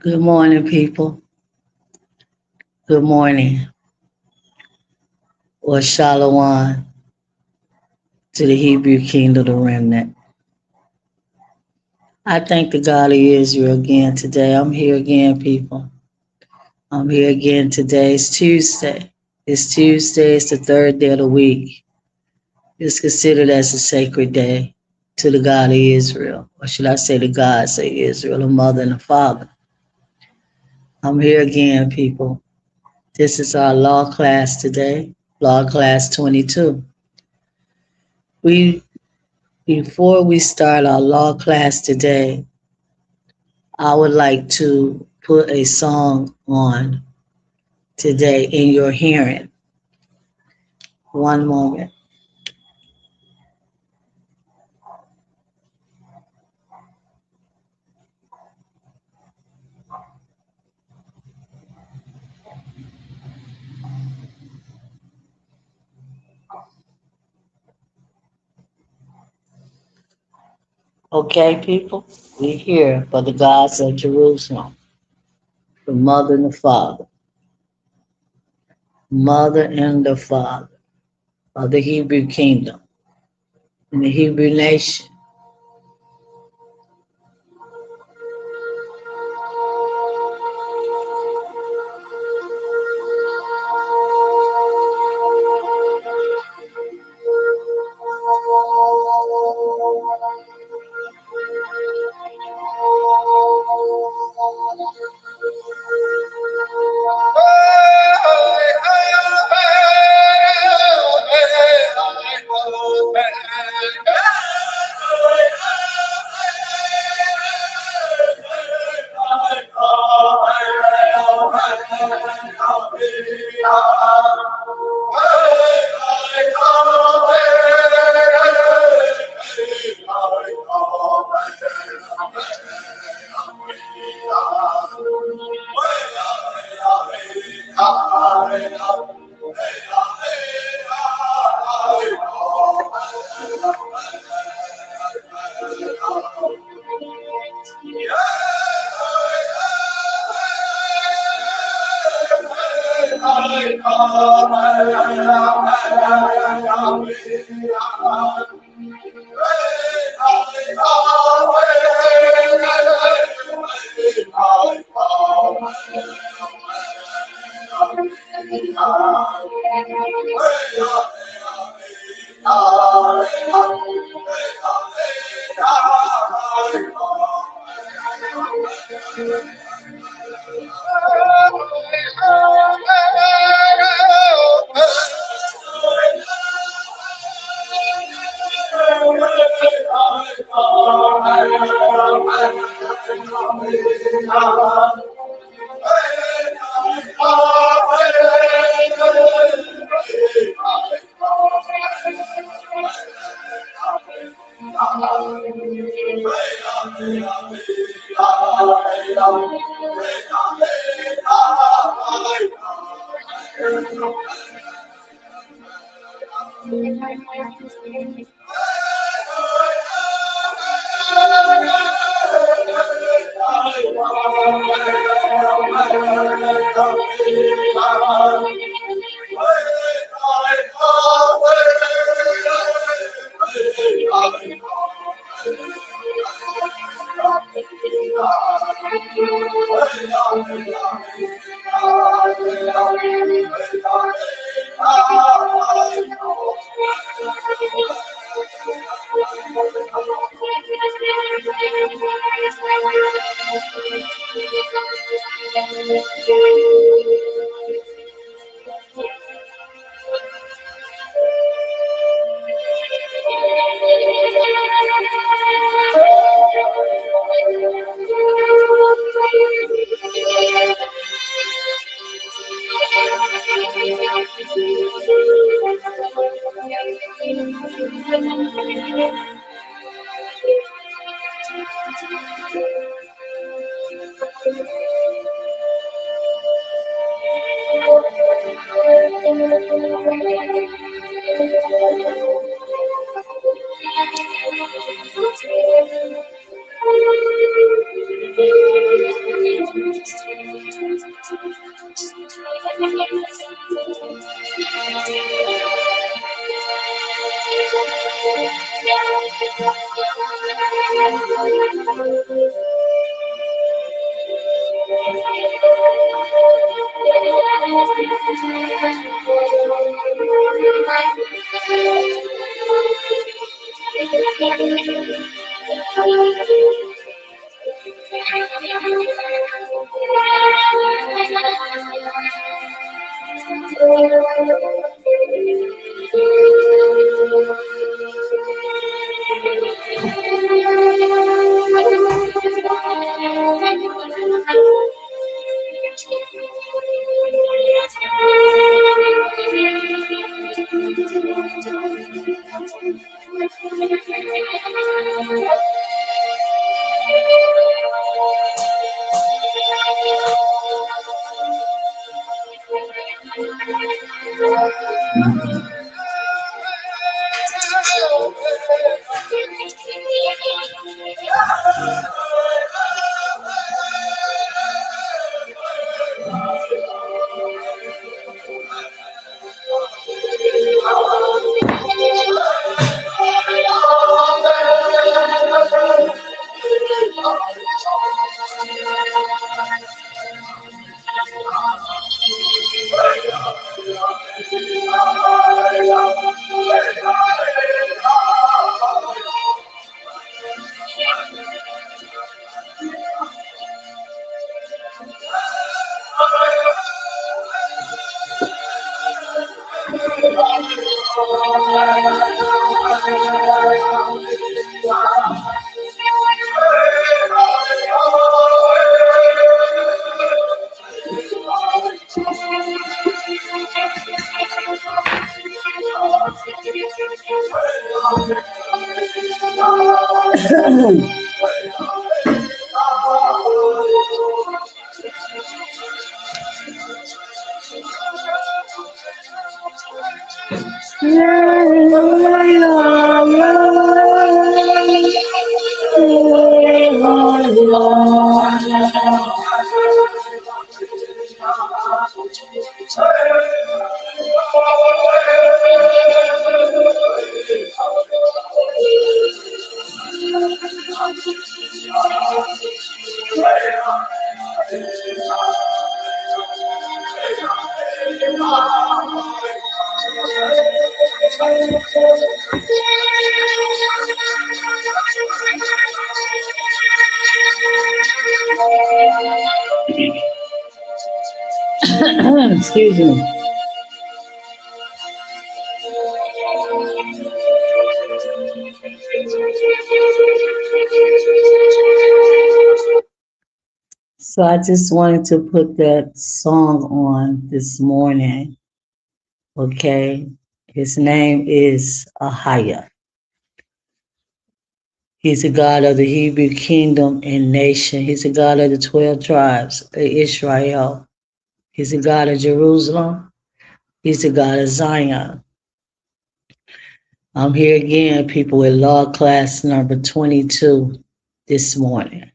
Good morning, people. Good morning, or Shalom to the Hebrew kingdom, the remnant. I thank the God of Israel again today. I'm here again, people. I'm here again today. It's Tuesday. It's Tuesday. It's the third day of the week. It's considered as a sacred day to the God of Israel. Or should I say the gods of Israel, the mother and the father. I'm here again, people. This is our law class today, law class 22. We Before we start our law class today, I would like to put a song on today in your hearing. One moment. Okay, people? We're here for the gods of Jerusalem, the mother and the father, mother and the father of the Hebrew kingdom and the Hebrew nation. Excuse me. So I just wanted to put that song on this morning. Okay. His name is Ahayah. He's the God of the Hebrew kingdom and nation. He's the God of the 12 tribes of Israel. He's the God of Jerusalem. He's the God of Zion. I'm here again, people, with law class number 22 this morning.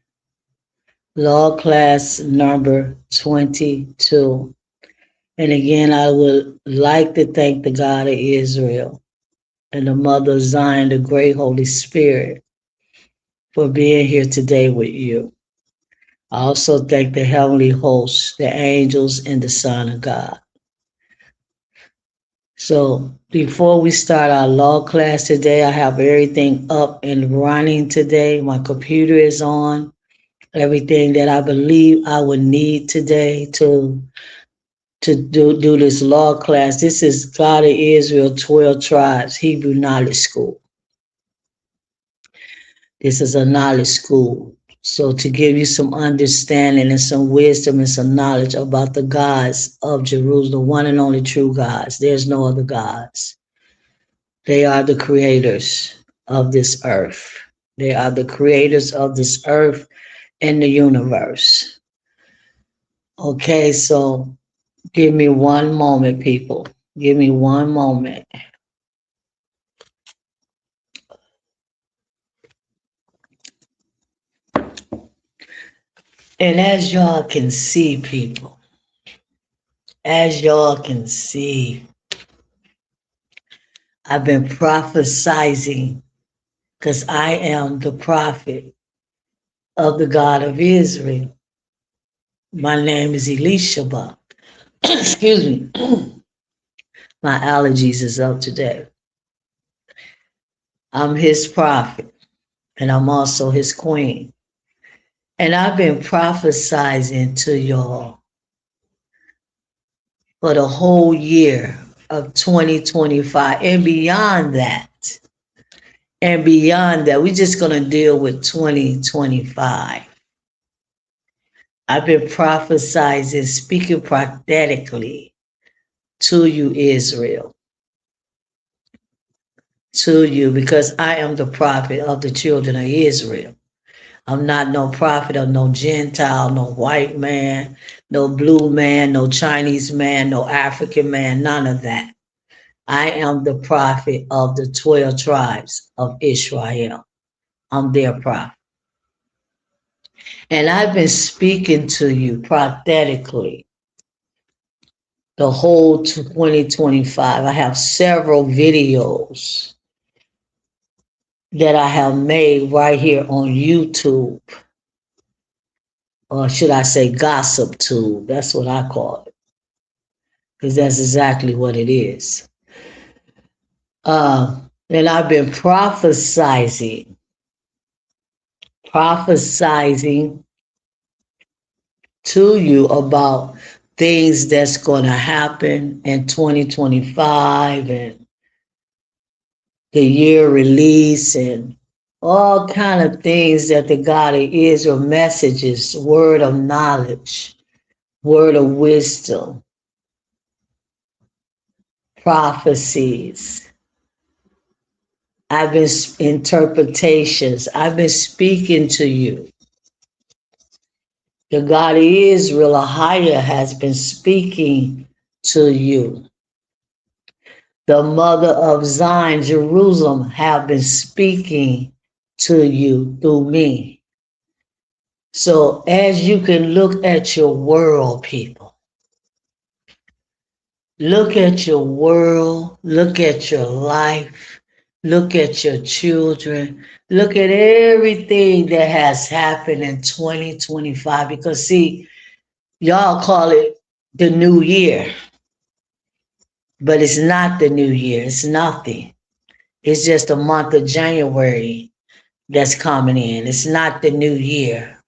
Law class number 22. And again, I would like to thank the God of Israel and the Mother of Zion, the great Holy Spirit, for being here today with you. I also thank the heavenly hosts, the angels, and the Son of God. So before we start our law class today, I have everything up and running today. My computer is on. Everything that I believe I would need today to do this law class. This is God of Israel, 12 tribes, Hebrew knowledge school. This is a knowledge school. So to give you some understanding and some wisdom and some knowledge about the gods of Jerusalem, the one and only true gods. There's no other gods. They are the creators of this earth. They are the creators of this earth and the universe. Okay, so give me one moment, people. Give me one moment. And as y'all can see, people, as y'all can see, I've been prophesizing because I am the prophet of the God of Israel. My name is Elishaba. Excuse me. My allergies is up today. I'm his prophet and I'm also his queen. And I've been prophesizing to y'all for the whole year of 2025 and beyond that. And beyond that, we're just going to deal with 2025. I've been prophesizing, speaking prophetically to you, Israel, to you, because I am the prophet of the children of Israel. I'm not no prophet of no Gentile, no white man, no blue man, no Chinese man, no African man, none of that. I am the prophet of the 12 tribes of Israel. I'm their prophet. And I've been speaking to you prophetically the whole 2025. I have several videos that I have made right here on YouTube, or should I say Gossip Tube? That's what I call it, because that's exactly what it is. And I've been prophesizing to you about things that's going to happen in 2025 and the year release and all kind of things that the God of Israel messages, word of knowledge, word of wisdom, prophecies. I've been interpretations. I've been speaking to you. The God of Israel, Ahayah, has been speaking to you. The mother of Zion, Jerusalem, have been speaking to you through me. So as you can look at your world, people, look at your world, look at your life, look at your children, look at everything that has happened in 2025. Because see, y'all call it the new year, but it's not the new year. It's nothing. It's just the month of January that's coming in. It's not the new year.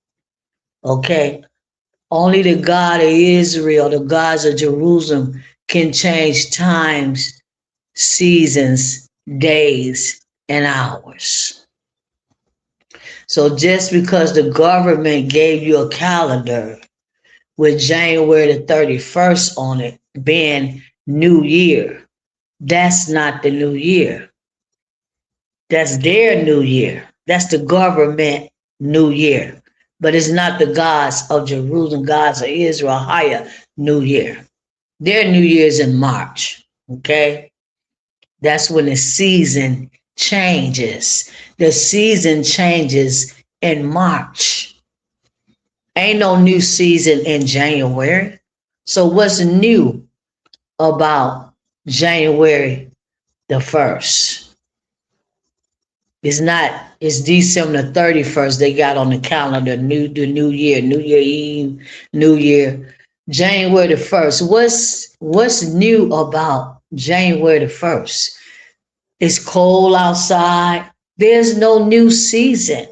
Okay? Only the God of Israel, the gods of Jerusalem, can change times, seasons, days, and hours. So just because the government gave you a calendar with January the 31st on it being New Year, that's not the new year. That's their new year. That's the government new year. But it's not the gods of Jerusalem, gods of Israel, Ahayah new year. Their new year is in March, okay? That's when the season changes. The season changes in March. Ain't no new season in January. So what's new about January the 1st? It's December the 31st. They got on the calendar, the new year, New Year Eve, New Year. January the 1st. What's new about January the 1st? It's cold outside. There's no new season.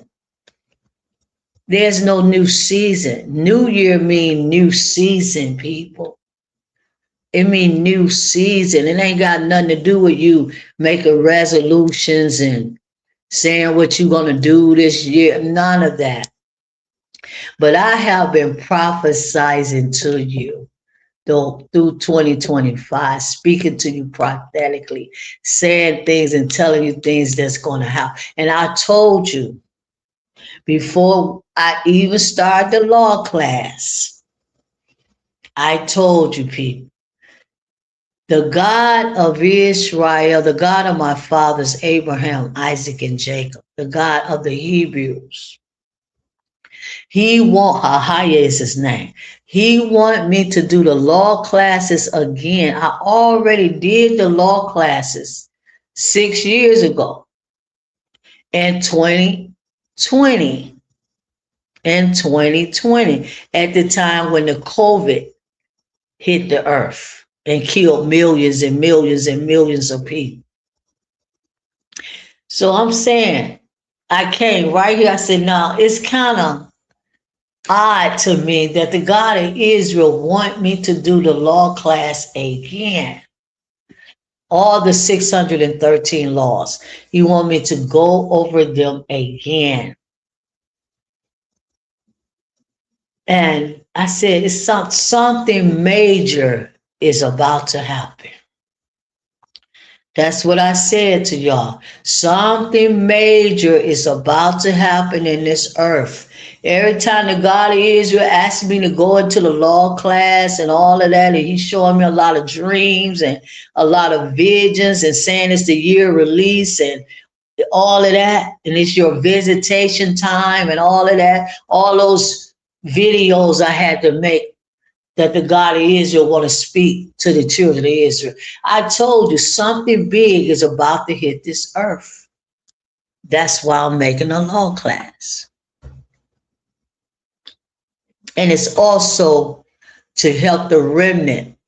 There's no new season. New Year mean new season, people. It mean new season. It ain't got nothing to do with you making resolutions and saying what you're going to do this year. None of that. But I have been prophesizing to you through 2025, speaking to you prophetically, saying things and telling you things that's going to happen. And I told you before I even started the law class, I told you, people, the God of Israel, the God of my fathers, Abraham, Isaac, and Jacob, the God of the Hebrews, Ahayah is his name. He want me to do the law classes again. I already did the law classes 6 years ago in 2020 and 2020 at the time when the COVID hit the earth and killed millions and millions and millions of people. So I'm saying, I came right here. I said, no, it's kind of odd to me that the God of Israel want me to do the law class again. All the 613 laws. He want me to go over them again. And I said, it's something major is about to happen. That's what I said to y'all. Something major is about to happen in this earth. Every time the God of Israel asked me to go into the law class and all of that, and he's showing me a lot of dreams and a lot of visions and saying it's the year release and all of that, and it's your visitation time and all of that, all those videos I had to make that the God of Israel want to speak to the children of Israel. I told you something big is about to hit this earth. That's why I'm making a law class. And it's also to help the remnant,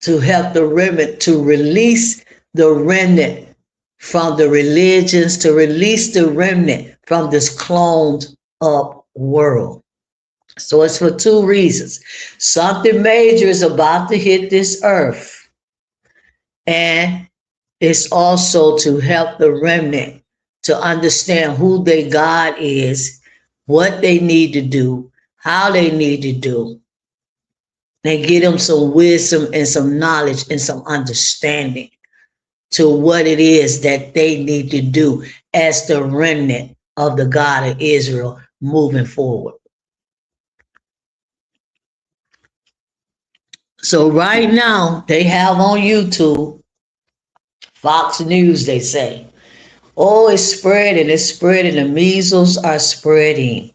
to release the remnant from the religions, to release the remnant from this cloned up world. So it's for two reasons. Something major is about to hit this earth. And it's also to help the remnant to understand who their God is, what they need to do, how they need to do, and give them some wisdom and some knowledge and some understanding to what it is that they need to do as the remnant of the God of Israel moving forward. So right now, they have on YouTube, Fox News, they say, oh, it's spreading. The measles are spreading.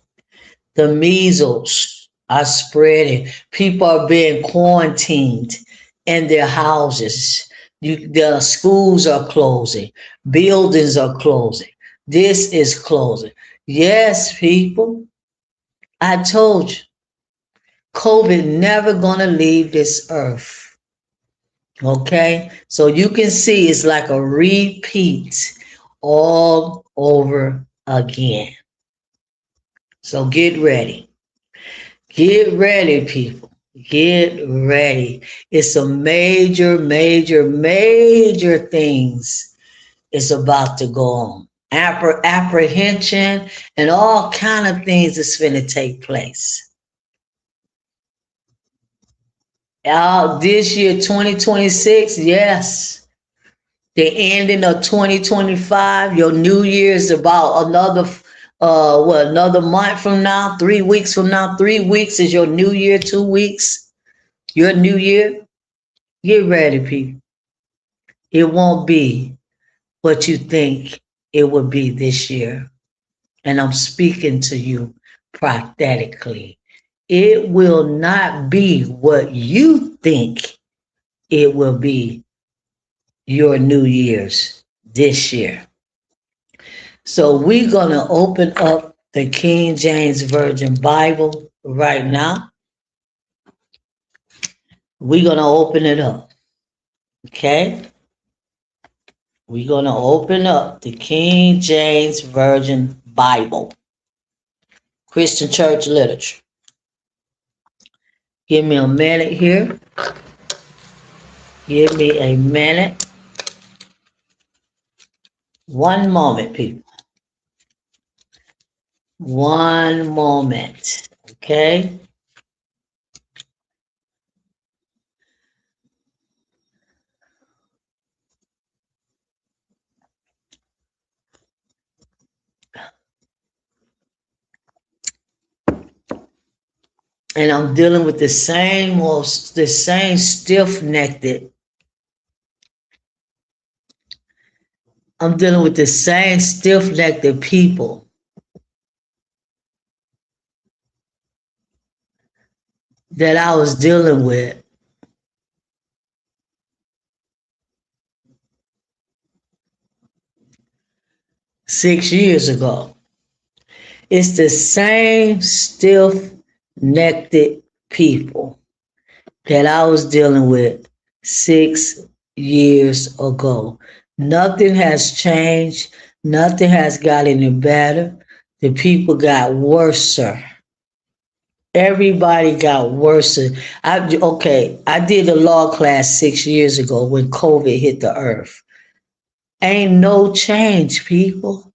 The measles are spreading. People are being quarantined in their houses. The schools are closing. Buildings are closing. This is closing. Yes, people, I told you, COVID never gonna leave this earth. Okay, so you can see it's like a repeat all over again. So get ready. Get ready, people. Get ready. It's some major, major, major things is about to go on. Apprehension and all kind of things is going to take place. This year, 2026, yes. The ending of 2025, your New Year is about another month from now, 3 weeks from now. 3 weeks is your New Year, 2 weeks, your New Year. Get ready, people. It won't be what you think it will be this year. And I'm speaking to you prophetically. It will not be what you think it will be your New Year's this year. So we're going to open up the King James Version Bible right now. We're going to open it up. Okay? We're going to open up the King James Version Bible. Christian Church Literature. Give me a minute here. Give me a minute. One moment, people. One moment. Okay? And I'm dealing with the same stiff-necked. I'm dealing with the same stiff-necked people that I was dealing with 6 years ago. It's the same stiff necked people that I was dealing with 6 years ago. Nothing has changed. Nothing has got any better. The people got worse. Everybody got worse. I did a law class 6 years ago when COVID hit the earth. Ain't no change, people.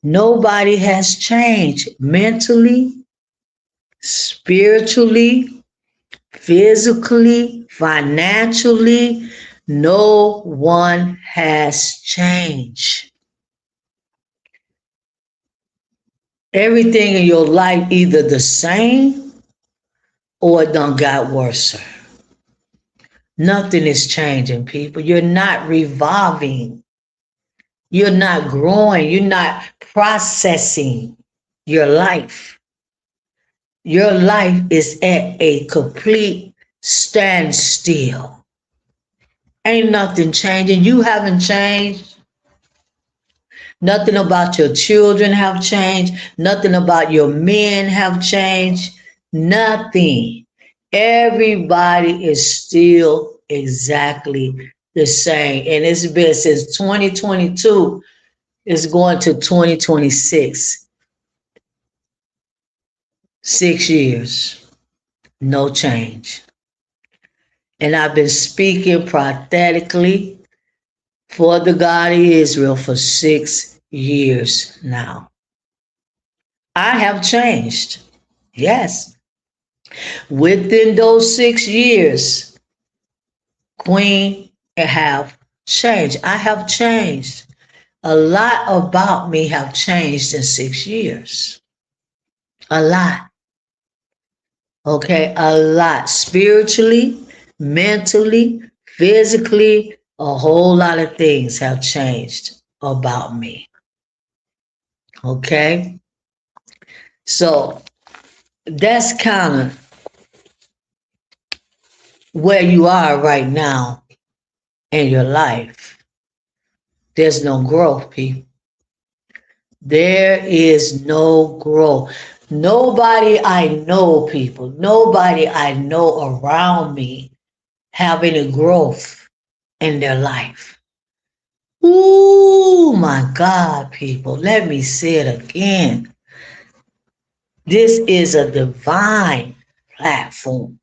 Nobody has changed mentally, spiritually, physically, financially. No one has changed. Everything in your life either the same or it done got worse. Nothing is changing, people. You're not reviving. You're not growing. You're not processing your life. Your life is at a complete standstill. Ain't nothing changing. You haven't changed. Nothing about your children have changed. Nothing about your men have changed. Nothing. Everybody is still exactly the same. And it's been since 2022. It's going to 2026. 6 years. No change. And I've been speaking prophetically for the God of Israel for 6 years now. I have changed. Yes. Within those 6 years, Queen, I have changed. I have changed. A lot about me have changed in 6 years. A lot. Okay, a lot. Spiritually, mentally, physically, a whole lot of things have changed about me. Okay, so that's kind of where you are right now in your life. There's no growth, people. There is no growth. Nobody I know, people, nobody I know around me have any growth in their life. Ooh, my God, people, let me say it again. This is a divine platform.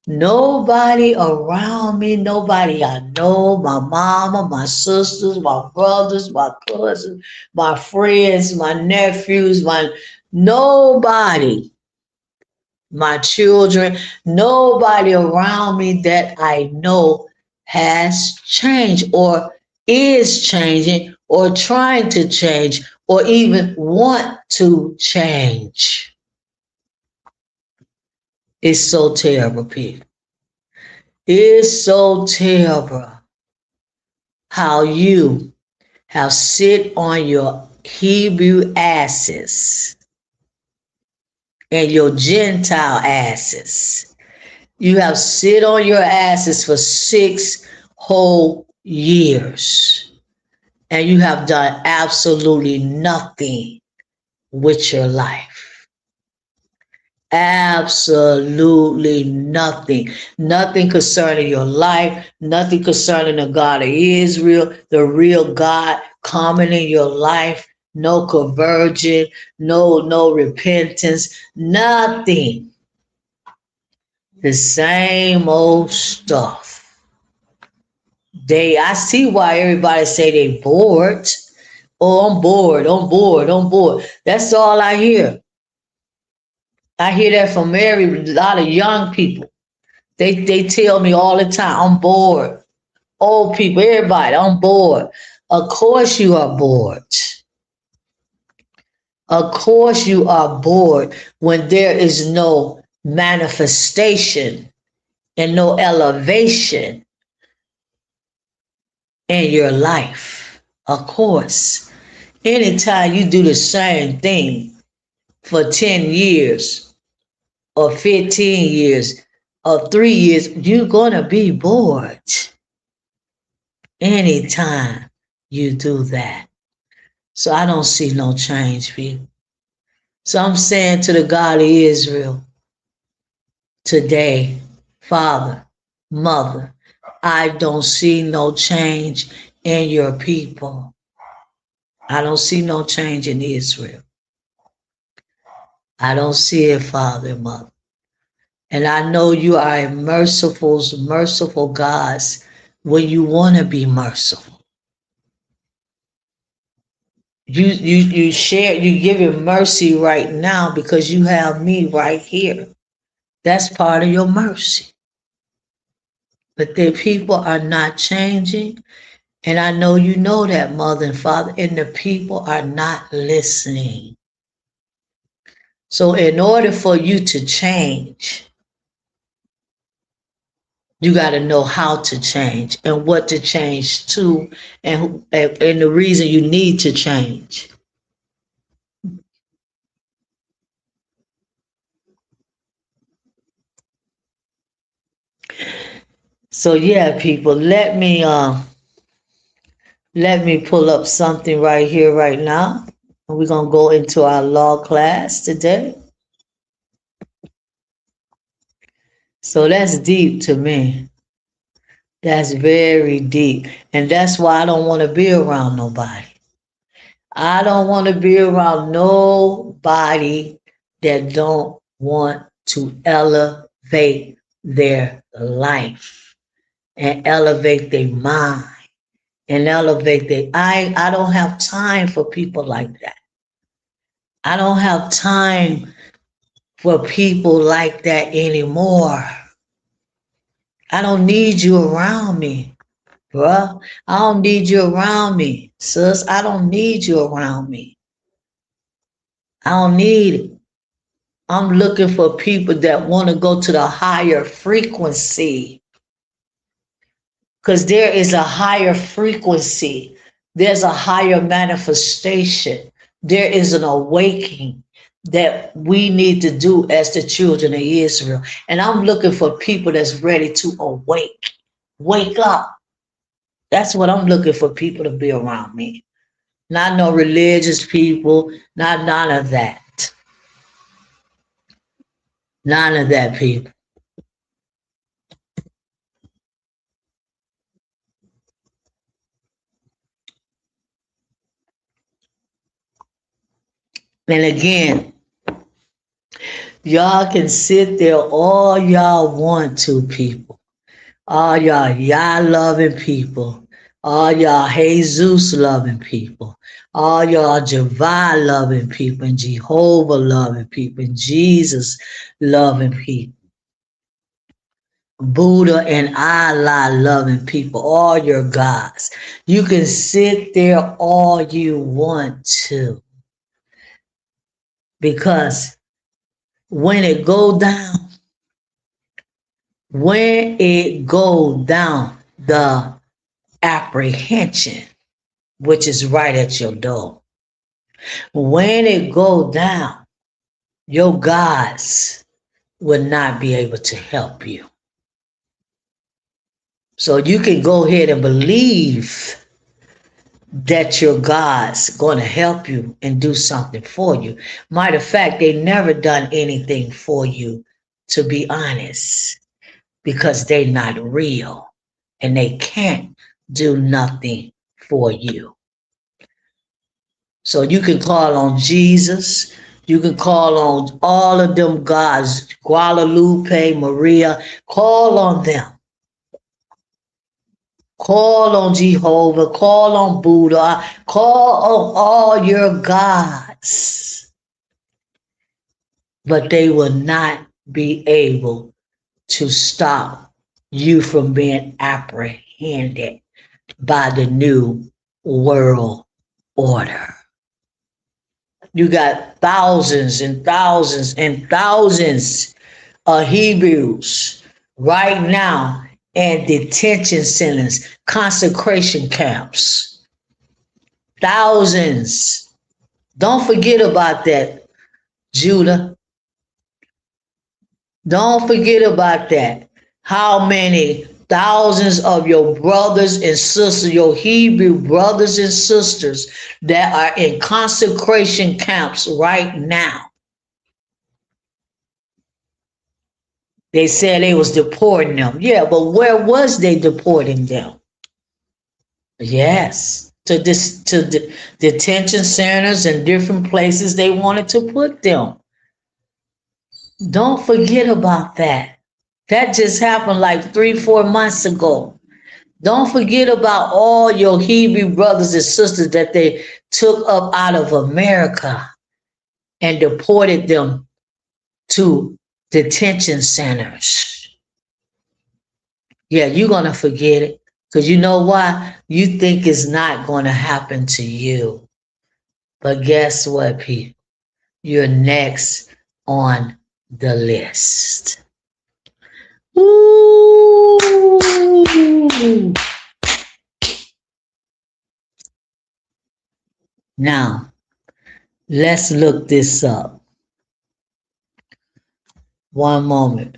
Nobody around me, nobody I know, my mama, my sisters, my brothers, my cousins, my friends, my nephews, nobody, my children, nobody around me that I know has changed or is changing or trying to change or even want to change. It's so terrible, people. It's so terrible how you have sit on your Hebrew asses and your Gentile asses. You have sit on your asses for 6 whole years and you have done absolutely nothing with your life. Absolutely nothing. Nothing concerning your life, nothing concerning the God of Israel, the real God coming in your life, no conversion, no repentance, nothing. The same old stuff. I see why everybody say they bored. Oh, I'm bored, I'm bored, I'm bored. That's all I hear. I hear that from a lot of young people. They tell me all the time, I'm bored. Old people, everybody, I'm bored. Of course you are bored. Of course you are bored when there is no manifestation and no elevation in your life. Of course. Anytime you do the same thing for 10 years, or 15 years or 3 years, you're going to be bored anytime you do that. So I don't see no change, people. So I'm saying to the God of Israel today, Father, Mother, I don't see no change in your people. I don't see no change in Israel. I don't see it, Father and Mother. And I know you are a merciful gods when you want to be merciful. You share, you give your mercy right now because you have me right here. That's part of your mercy. But the people are not changing. And I know you know that, Mother and Father, and the people are not listening. So in order for you to change, you got to know how to change and what to change to, and the reason you need to change. So yeah, people, let me pull up something right here, right now. And we're gonna go into our law class today. So that's deep to me. That's very deep. And that's why I don't want to be around nobody. I don't want to be around nobody that don't want to elevate their life and elevate their mind and elevate their I don't have time for people like that. I don't have time for people like that anymore. I don't need you around me, bruh. I don't need you around me, sis. I don't need you around me. I don't need it. I'm looking for people that want to go to the higher frequency, because there is a higher frequency. There's a higher manifestation. There is an awakening that we need to do as the children of Israel. And I'm looking for people that's ready to awake. Wake up. That's what I'm looking for, people to be around me. Not no religious people, not none of that. None of that, people. And again, y'all can sit there all y'all want to, people. All y'all Yah loving people. All y'all Jesus loving people. All y'all Jehovah loving people and Jehovah loving people and Jesus loving people. Buddha and Allah loving people, all your gods. You can sit there all you want to. Because when it go down, the apprehension, which is right at your door. When it go down, your gods will not be able to help you. So you can go ahead and believe that your God's going to help you and do something for you. Matter of fact, they never done anything for you, to be honest, because they're not real and they can't do nothing for you. So you can call on Jesus. You can call on all of them gods, Guadalupe, Maria. Call on them. Call on Jehovah, call on Buddha, call on all your gods. But they will not be able to stop you from being apprehended by the new world order. You got thousands and thousands and thousands of Hebrews right now and detention centers, concentration camps. Thousands. Don't forget about that, Judah. Don't forget about that. How many thousands of your brothers and sisters, your Hebrew brothers and sisters that are in consecration camps right now. They said they was deporting them. Yeah, but where was they deporting them? Yes, to detention centers and different places they wanted to put them. Don't forget about that. That just happened like 3, 4 months ago. Don't forget about all your Hebrew brothers and sisters that they took up out of America and deported them to detention centers. Yeah, you're going to forget it. Because you know why? You think it's not going to happen to you. But guess what, people? You're next on the list. Ooh. Now, let's look this up. One moment.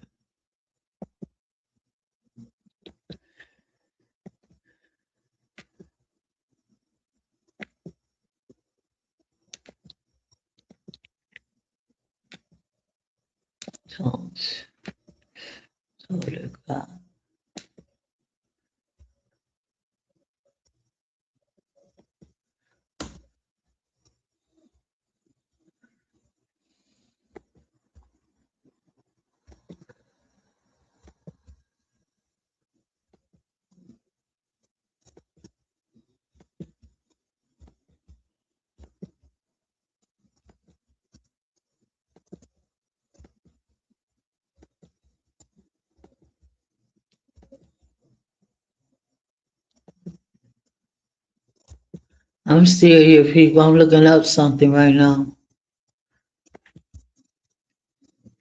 I'm still here, people. I'm looking up something right now.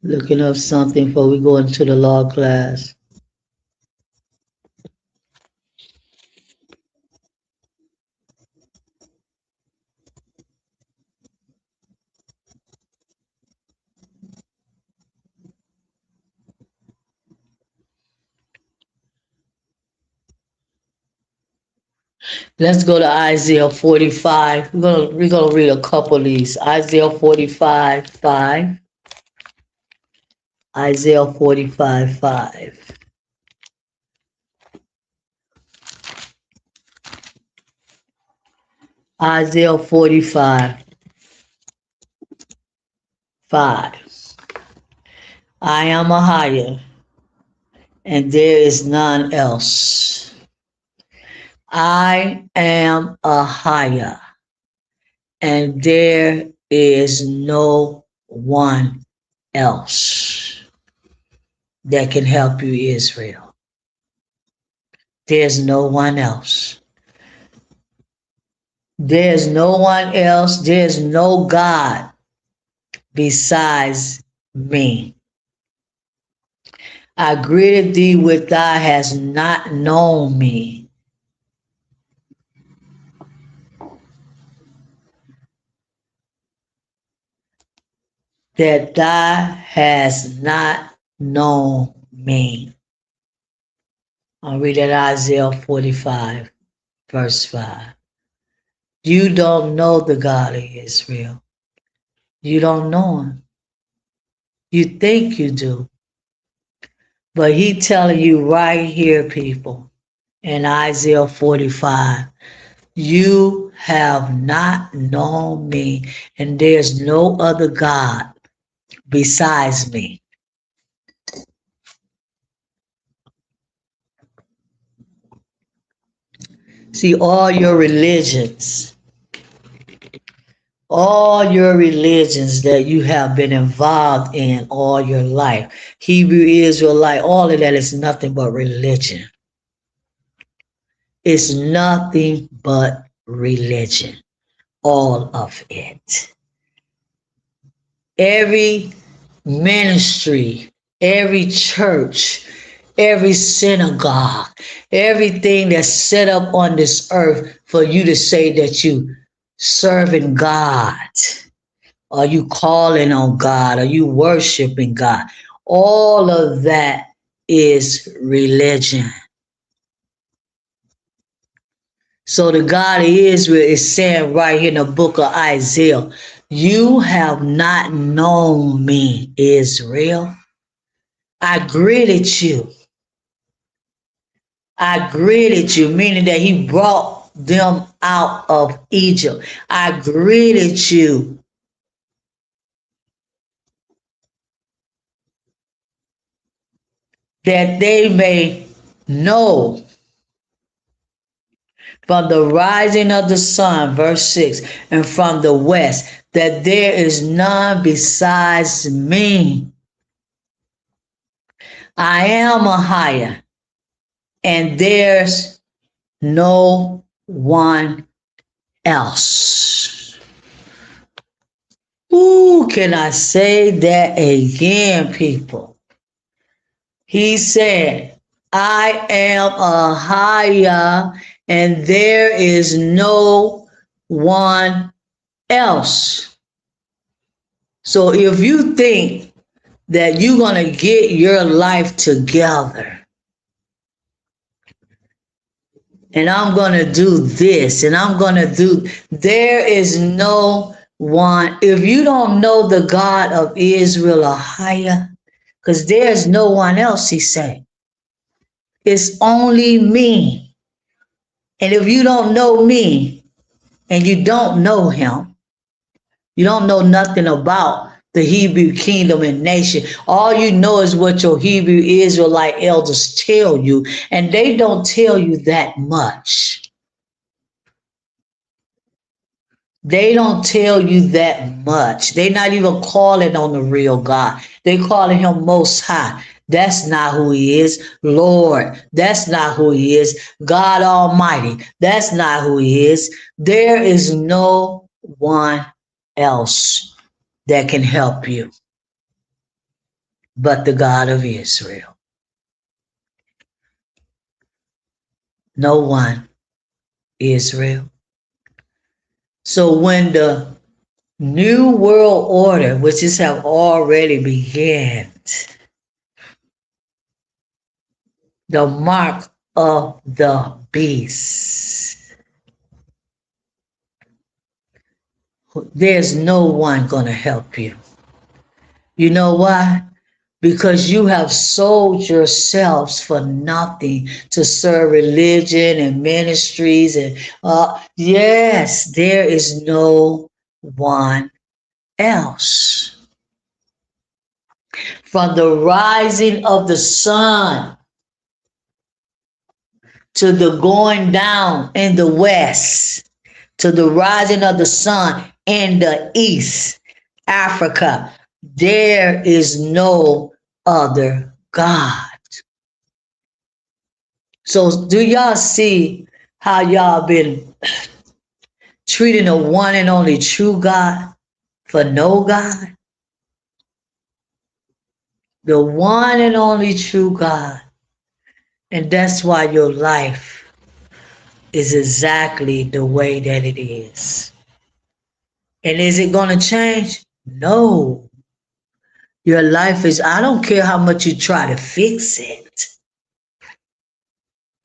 Looking up something before we go into the law class. Let's go to Isaiah 45. We're gonna read a couple of these. Isaiah 45:5. Isaiah 45:5. Isaiah 45:5. I am Ahayah, and there is none else. I am Ahayah, and there is no one else that can help you, Israel. There's no one else. There's no one else. There's no God besides me. I greeted thee with thou hast not known me. That thou hast not known me. I'll read it Isaiah 45, verse 5. You don't know the God of Israel. You don't know him. You think you do. But he telling you right here, people, in Isaiah 45, you have not known me, and there's no other God besides me. See, all your religions that you have been involved in all your life, Hebrew Israelite, all of that is nothing but religion. It's nothing but religion, all of it. Every ministry, every church, every synagogue, everything that's set up on this earth for you to say that you serving God, are you calling on God, are you worshiping God? All of that is religion. So the God of Israel is saying right here in the book of Isaiah, you have not known me, Israel. I greeted you. I greeted you, meaning that he brought them out of Egypt. I greeted you that they may know from the rising of the sun, verse 6, and from the west, that there is none besides me. I am Ahayah, and there's no one else. Ooh, can I say that again, people? He said, I am Ahayah, and there is no one else. So if you think that you're going to get your life together, and I'm going to do this, and I'm going to do, there is no one. If you don't know the God of Israel, Ahayah, because there's no one else, he said. It's only me. And if you don't know me and you don't know him, you don't know nothing about the Hebrew kingdom and nation. All you know is what your Hebrew Israelite elders tell you, and they don't tell you that much. They don't tell you that much. They're not even calling on the real God. They calling him Most High. That's not who he is. Lord, that's not who he is. God Almighty, that's not who he is. There is no one else that can help you but the God of Israel. No one, Israel. So when the New World Order, which is have already began, the mark of the beast, there's no one going to help you. You know why? Because you have sold yourselves for nothing to serve religion and ministries. And yes, there is no one else. From the rising of the sun to the going down in the west, to the rising of the sun in the east, Africa, there is no other God. So do y'all see how y'all been treating the one and only true God for no God? The one and only true God. And that's why your life is exactly the way that it is. And is it going to change? No. Your life is, I don't care how much you try to fix it.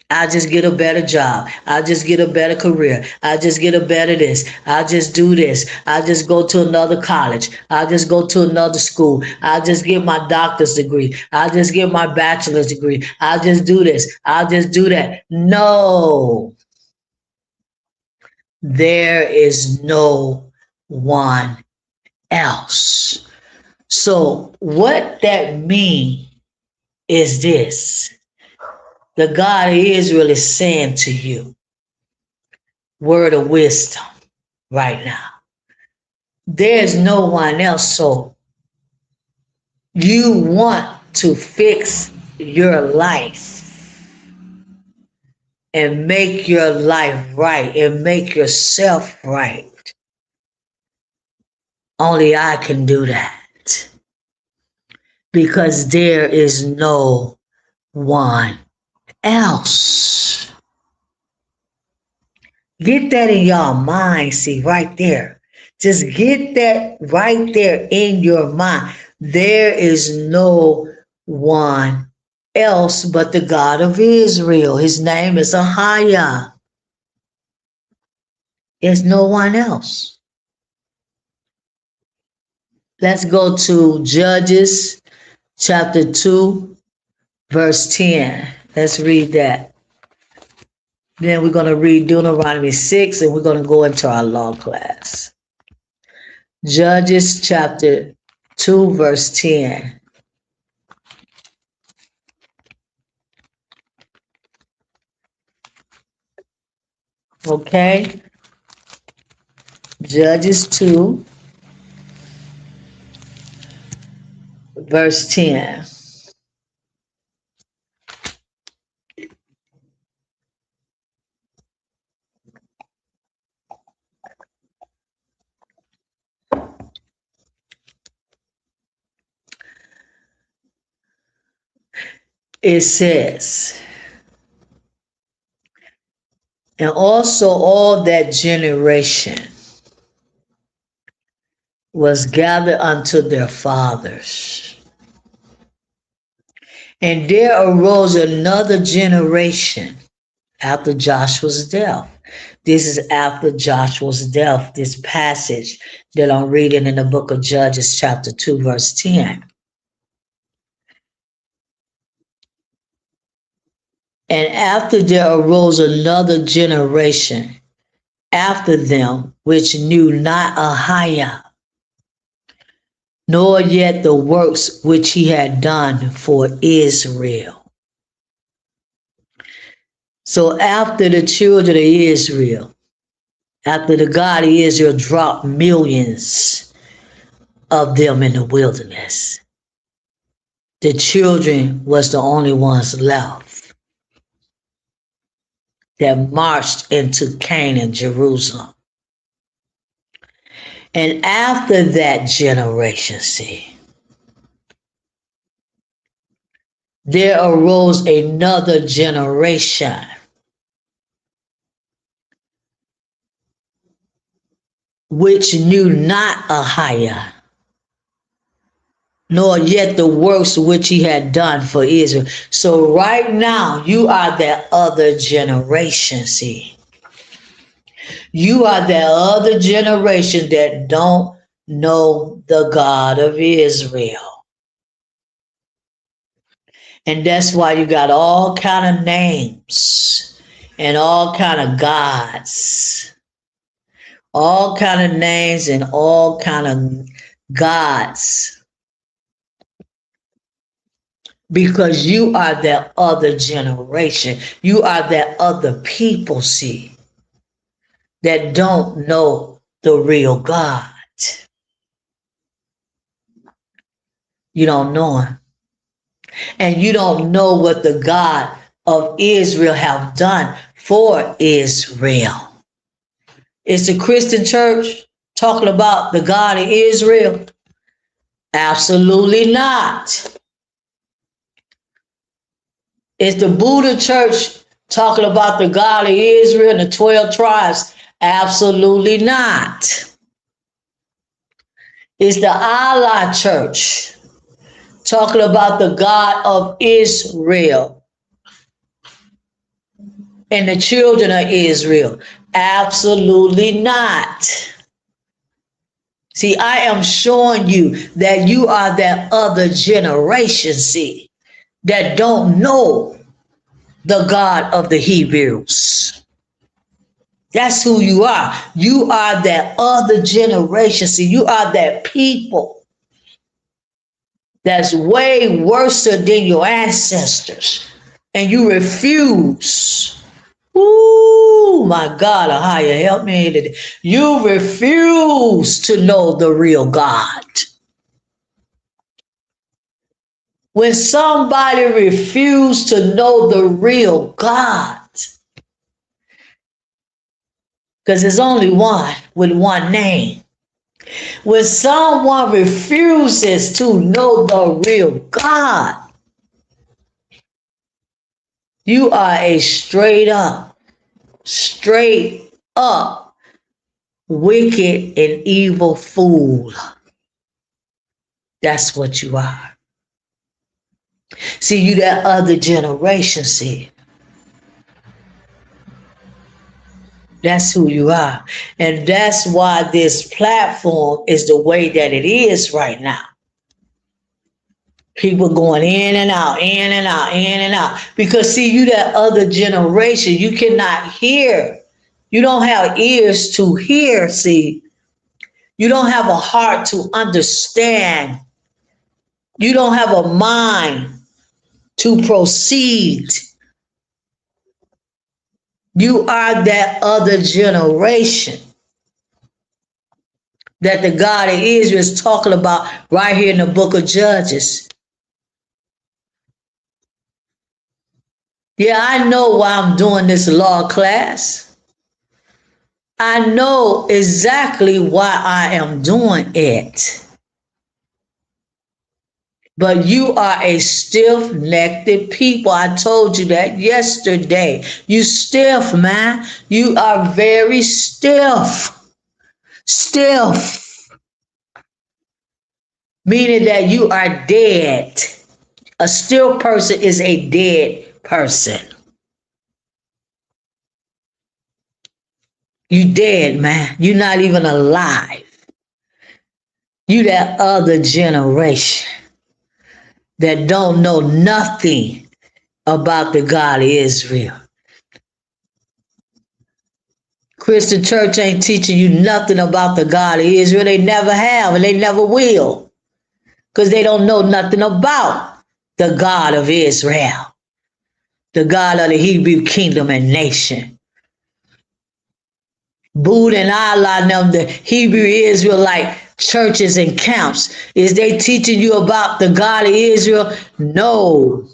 I just get a better job. I just get a better career. I just get a better this. I just do this. I just go to another college. I just go to another school. I just get my doctor's degree. I just get my bachelor's degree. I just do this. I just do that. No. There is no one else. So what that means is this. The God of Israel is saying to you, word of wisdom right now. There's no one else. So you want to fix your life and make your life right and make yourself right. Only I can do that. Because there is no one else. Get that in your mind, see, right there. Just get that right there in your mind. There is no one else but the God of Israel. His name is Ahayah. There's no one else. Let's go to Judges chapter 2, verse 10. Let's read that. Then we're going to read Deuteronomy 6 and we're going to go into our law class. Judges chapter 2, verse 10. Okay? Judges 2, verse 10. It says, and also all that generation was gathered unto their fathers. And there arose another generation after Joshua's death. This is after Joshua's death, this passage that I'm reading in the book of Judges, chapter 2, verse 10. And after there arose another generation after them, which knew not Ahayah, nor yet the works which he had done for Israel. So after the children of Israel, after the God of Israel dropped millions of them in the wilderness, the children was the only ones left that marched into Canaan, Jerusalem. And after that generation, see, there arose another generation which knew not Ahayah, nor yet the works which he had done for Israel. So right now, you are that other generation, see. You are that other generation that don't know the God of Israel. And that's why you got all kind of names and all kind of gods. All kind of names and all kind of gods. Because you are that other generation. You are that other people, see, that don't know the real God. You don't know him. And you don't know what the God of Israel have done for Israel. Is the Christian church talking about the God of Israel? Absolutely not. Is the Buddha church talking about the God of Israel and the 12 tribes? Absolutely not. Is the Allah church talking about the God of Israel and the children of Israel? Absolutely not. See, I am showing you that you are that other generation, see, that don't know the God of the Hebrews. That's who you are. You are that other generation. See, you are that people that's way worse than your ancestors. And you refuse. Ooh, my God, Ahayah, help me today. You refuse to know the real God. When somebody refuses to know the real God, because there's only one with one name. When someone refuses to know the real God, you are a straight up wicked and evil fool. That's what you are. See, you that other generation, see. That's who you are. And that's why this platform is the way that it is right now. People going in and out, in and out, in and out. Because see, you that other generation, you cannot hear. You don't have ears to hear, see. You don't have a heart to understand. You don't have a mind to proceed. You are that other generation that the God of Israel is talking about right here in the book of Judges. Yeah, I know why I'm doing this law class. I know exactly why I am doing it. But you are a stiff-necked people. I told you that yesterday. You stiff, man. You are very stiff. Stiff. Meaning that you are dead. A still person is a dead person. You dead, man. You're not even alive. You that other generation that don't know nothing about the God of Israel. Christian church ain't teaching you nothing about the God of Israel. They never have and they never will. Because they don't know nothing about the God of Israel. The God of the Hebrew kingdom and nation. Bud and Allah, them, the Hebrew Israelite churches and camps. Is they teaching you about the God of Israel? No.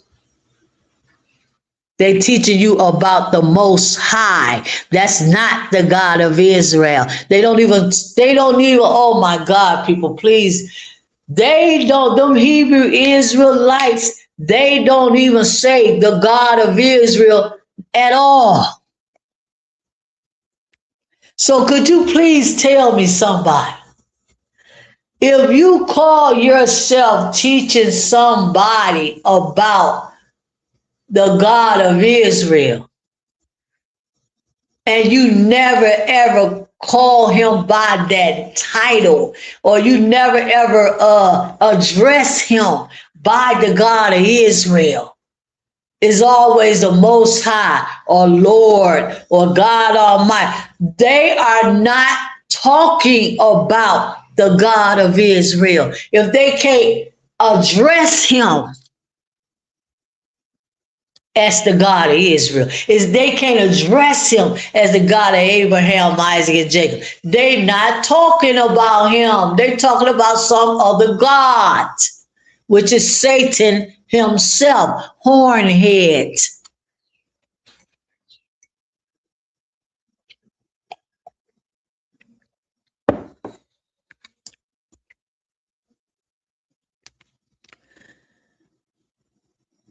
They teaching you about the Most High. That's not the God of Israel. They don't even, oh my God, people, please. They don't, them Hebrew Israelites, they don't even say the God of Israel at all. So could you please tell me somebody, if you call yourself teaching somebody about the God of Israel, and you never ever call him by that title, or you never ever address him by the God of Israel, is always the Most High or Lord or God Almighty. They are not talking about the God of Israel. If they can't address him as the God of Israel, is they can't address him as the God of Abraham, Isaac, and Jacob. They're not talking about him. They're talking about some other God, which is Satan himself, hornhead.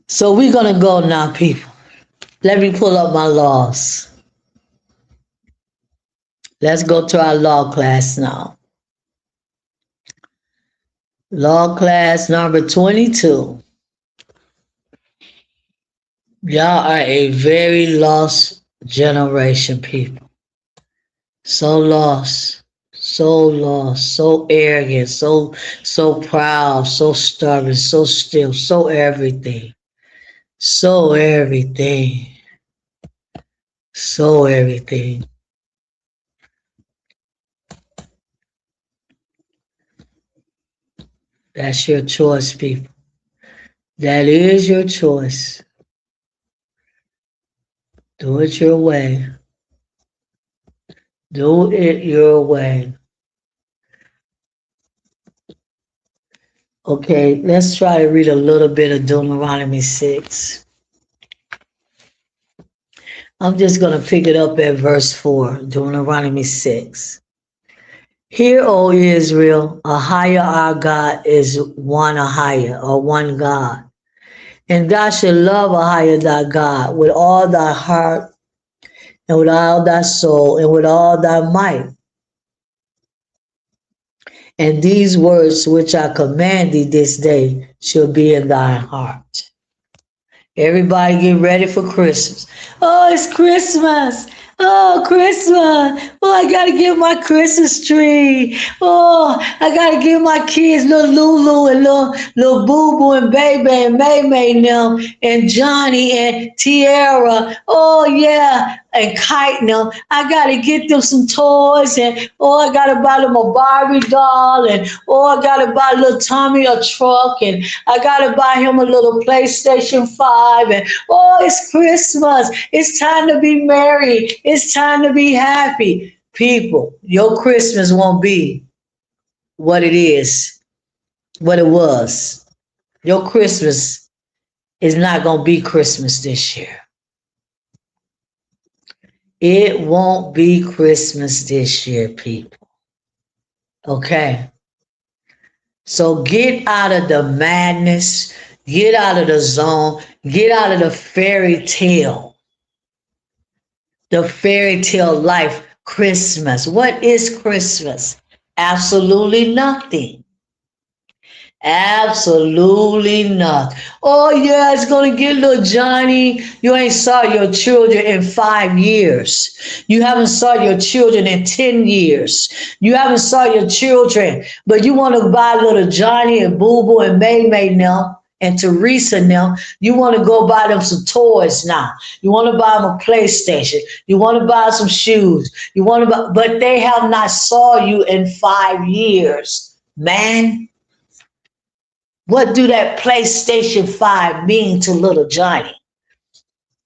So we're going to go now, people. Let me pull up my laws. Let's go to our law class now. Law class number 22. Y'all are a very lost generation, people. So lost, so arrogant, so proud, so stubborn, so still, so everything. So everything. So everything. That's your choice, people. That is your choice. Do it your way. Do it your way. Okay, let's try to read a little bit of Deuteronomy 6. I'm just going to pick it up at verse 4, Deuteronomy 6. Hear, O Israel, Ahayah our God is one Ahayah, or one God. And thou shalt love Ahayah thy God with all thy heart, and with all thy soul, and with all thy might. And these words which I command thee this day shall be in thy heart. Everybody get ready for Christmas. Oh, it's Christmas. Oh, Christmas. Oh, I gotta get my Christmas tree. Oh, I gotta give my kids little Lulu and little Boo Boo and Baby and May May now and Johnny and Tiara. Oh yeah, and Kite now. I gotta get them some toys and I gotta buy them a Barbie doll and I gotta buy little Tommy a truck and I gotta buy him a little PlayStation 5 and it's Christmas. It's time to be merry. It's time to be happy. People, your Christmas won't be what it is, what it was. Your Christmas is not gonna be Christmas this year. It won't be Christmas this year, people. Okay? So get out of the madness, get out of the zone, get out of the fairy tale life. Christmas. What is Christmas? Absolutely nothing. Absolutely not. Oh yeah, it's gonna get little Johnny. You ain't saw your children in 5 years. You haven't saw your children in 10 years. You haven't saw your children, but you want to buy little Johnny and Boo Boo and May May now and Teresa now. You want to go buy them some toys now. You want to buy them a PlayStation. You want to buy some shoes. You want to buy, but they have not saw you in 5 years, man. What do that PlayStation 5 mean to little Johnny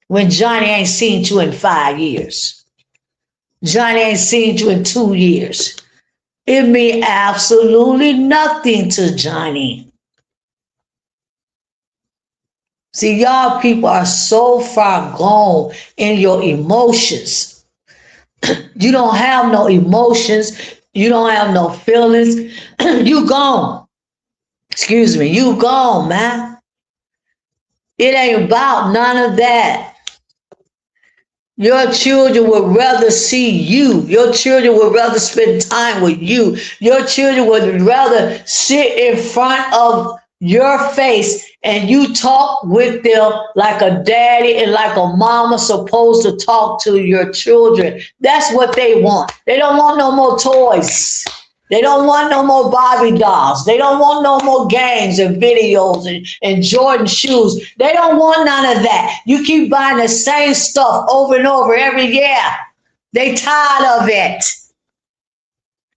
when Johnny ain't seen you in 5 years? Johnny ain't seen you in 2 years. It mean absolutely nothing to Johnny. See, y'all people are so far gone in your emotions. You don't have no emotions. You don't have no feelings. You gone. Excuse me, you gone, man. It ain't about none of that. Your children would rather see you. Your children would rather spend time with you. Your children would rather sit in front of your face and you talk with them like a daddy and like a mama supposed to talk to your children. That's what they want. They don't want no more toys. They don't want no more Barbie dolls. They don't want no more games and videos and Jordan shoes. They don't want none of that. You keep buying the same stuff over and over every year. They tired of it.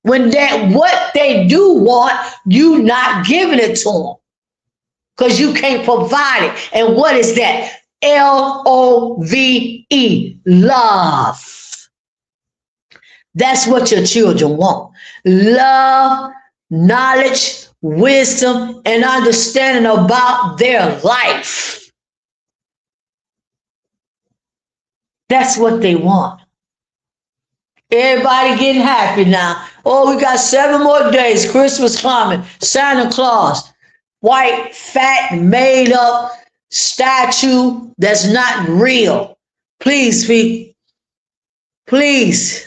When what they do want, you not giving it to them because you can't provide it. And what is that? LOVE, love. That's what your children want. Love, knowledge, wisdom, and understanding about their life. That's what they want. Everybody getting happy now. Oh, we got 7 more days. Christmas coming. Santa Claus. White, fat, made up statue that's not real. Please, people. Please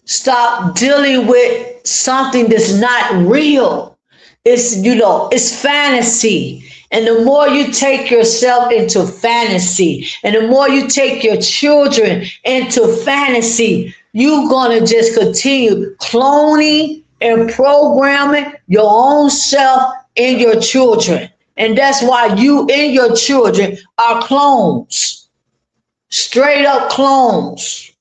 stop dealing with something that's not real. It's fantasy. And the more you take yourself into fantasy, and the more you take your children into fantasy, you're going to just continue cloning and programming your own self in your children. And that's why you and your children are clones. Straight up clones.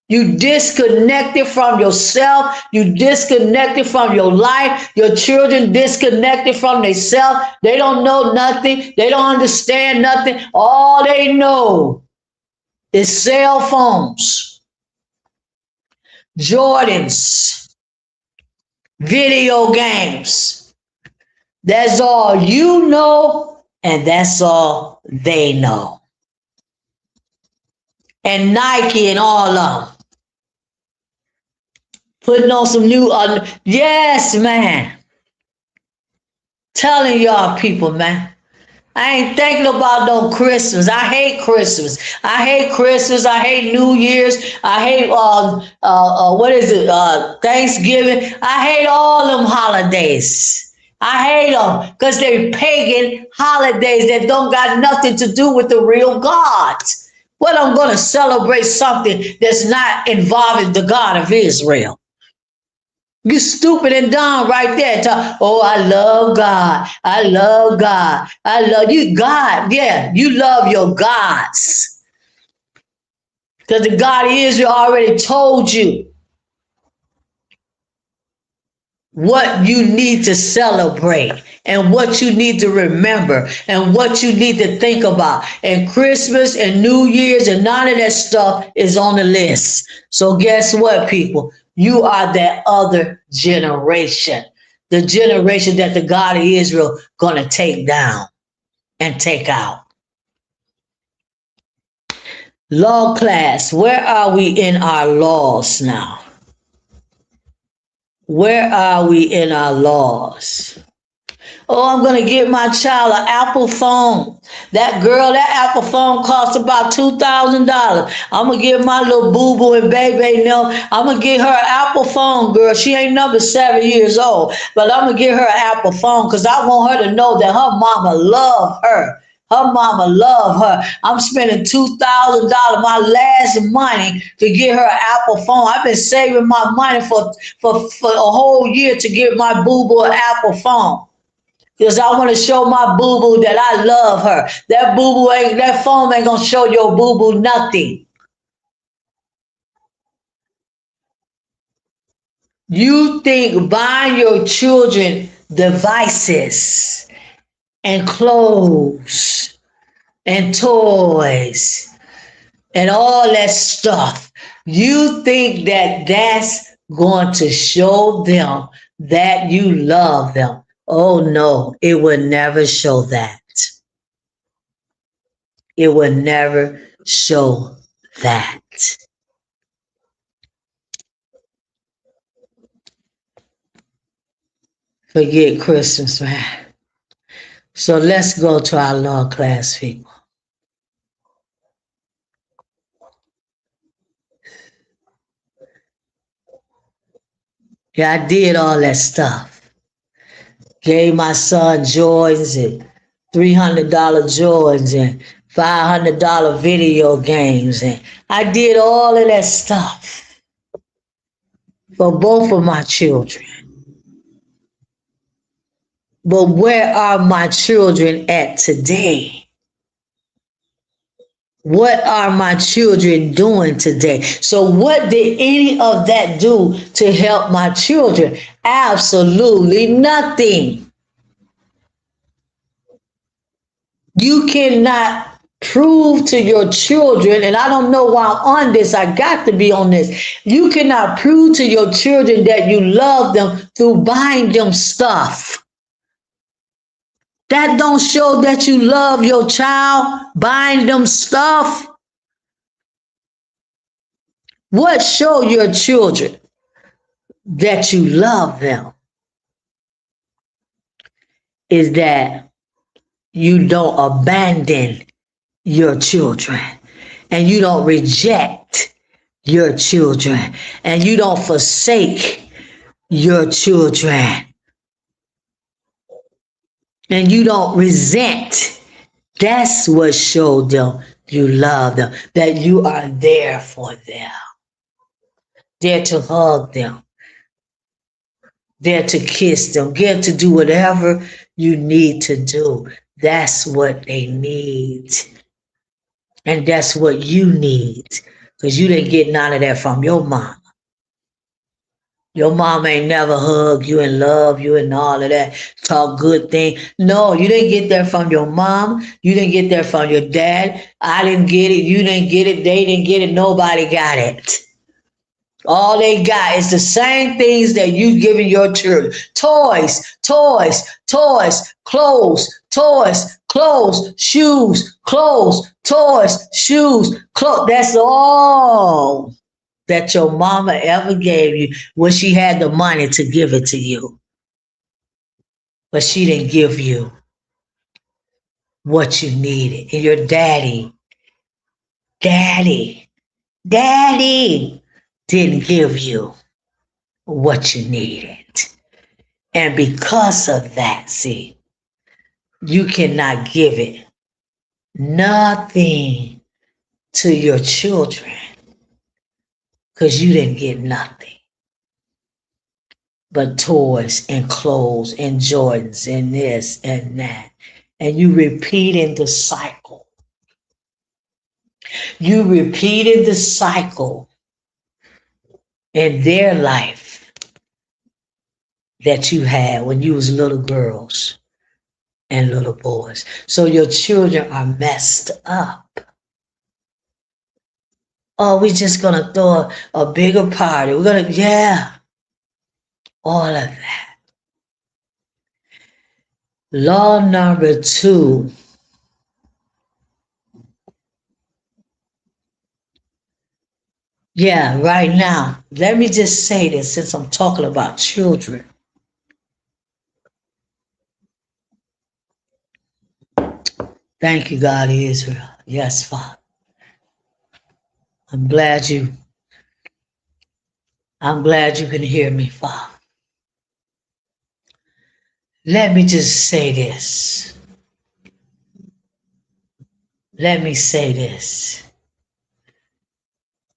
You disconnected from yourself. You disconnected from your life. Your children disconnected from themselves. They don't know nothing. They don't understand nothing. All they know is cell phones, Jordans, video games. That's all you know, and that's all they know. And Nike and all of them. Putting on some new, yes, man. Telling y'all people, man. I ain't thinking about no Christmas. I hate Christmas. I hate Christmas. I hate New Year's. I hate, Thanksgiving. I hate all them holidays. I hate them because they're pagan holidays that don't got nothing to do with the real God. What I'm going to celebrate something that's not involving the God of Israel. You stupid and dumb right there. Oh, I love God. I love God. I love you, God. Yeah, you love your gods. Because the God of Israel already told you what you need to celebrate and what you need to remember and what you need to think about. And Christmas and New Year's and none of that stuff is on the list. So guess what, people? You are that other generation, the generation that the God of Israel gonna take down and take out. Law class, where are we in our laws now? Where are we in our laws? Oh, I'm going to get my child an Apple phone. That Apple phone costs about $2,000. I'm going to give my little boo-boo and baby, I'm going to get her an Apple phone, girl. She ain't number 7 years old, but I'm going to get her an Apple phone because I want her to know that her mama love her. Her mama love her. I'm spending $2,000, my last money, to get her an Apple phone. I've been saving my money for a whole year to get my boo-boo an Apple phone. Because I want to show my boo-boo that I love her. That phone ain't gonna show your boo-boo nothing. You think buying your children devices and clothes and toys and all that stuff, you think that that's going to show them that you love them. Oh no, it would never show that. It would never show that. Forget Christmas, man. So let's go to our law class, people. Yeah, I did all that stuff. Gave my son Jordans and $300 Jordans and $500 video games. And I did all of that stuff for both of my children. But where are my children at today? What are my children doing today? So what did any of that do to help my children? Absolutely nothing. You cannot prove to your children, and I don't know why I'm on this, I got to be on this. You cannot prove to your children that you love them through buying them stuff. That don't show that you love your child, buying them stuff. What show your children that you love them is that you don't abandon your children and you don't reject your children and you don't forsake your children and you don't resent. That's what showed them you love them, that you are there for them, there to hug them, there to kiss them, there to do whatever you need to do. That's what they need. And that's what you need. Because you didn't get none of that from your mom. Your mom ain't never hug you and love you and all of that, talk good thing. No, you didn't get that from your mom. You didn't get that from your dad. I didn't get it. You didn't get it. They didn't get it. Nobody got it. All they got is the same things that you giving your children. Toys, toys, toys, clothes, toys, clothes, shoes, clothes, toys, shoes, clothes. That's all that your mama ever gave you when she had the money to give it to you. But she didn't give you what you needed. And your daddy didn't give you what you needed. And because of that, see, you cannot give it nothing to your children because you didn't get nothing but toys and clothes and Jordans and this and that. And you repeating the cycle. You repeated the cycle in their life that you had when you was little girls and little boys. So your children are messed up. Oh, we're just gonna throw a bigger party. We're gonna, yeah, all of that. Law number 2. Yeah, right now, let me just say this since I'm talking about children. Thank you, God, Israel. Yes, Father. I'm glad you can hear me, Father. Let me just say this. Let me say this.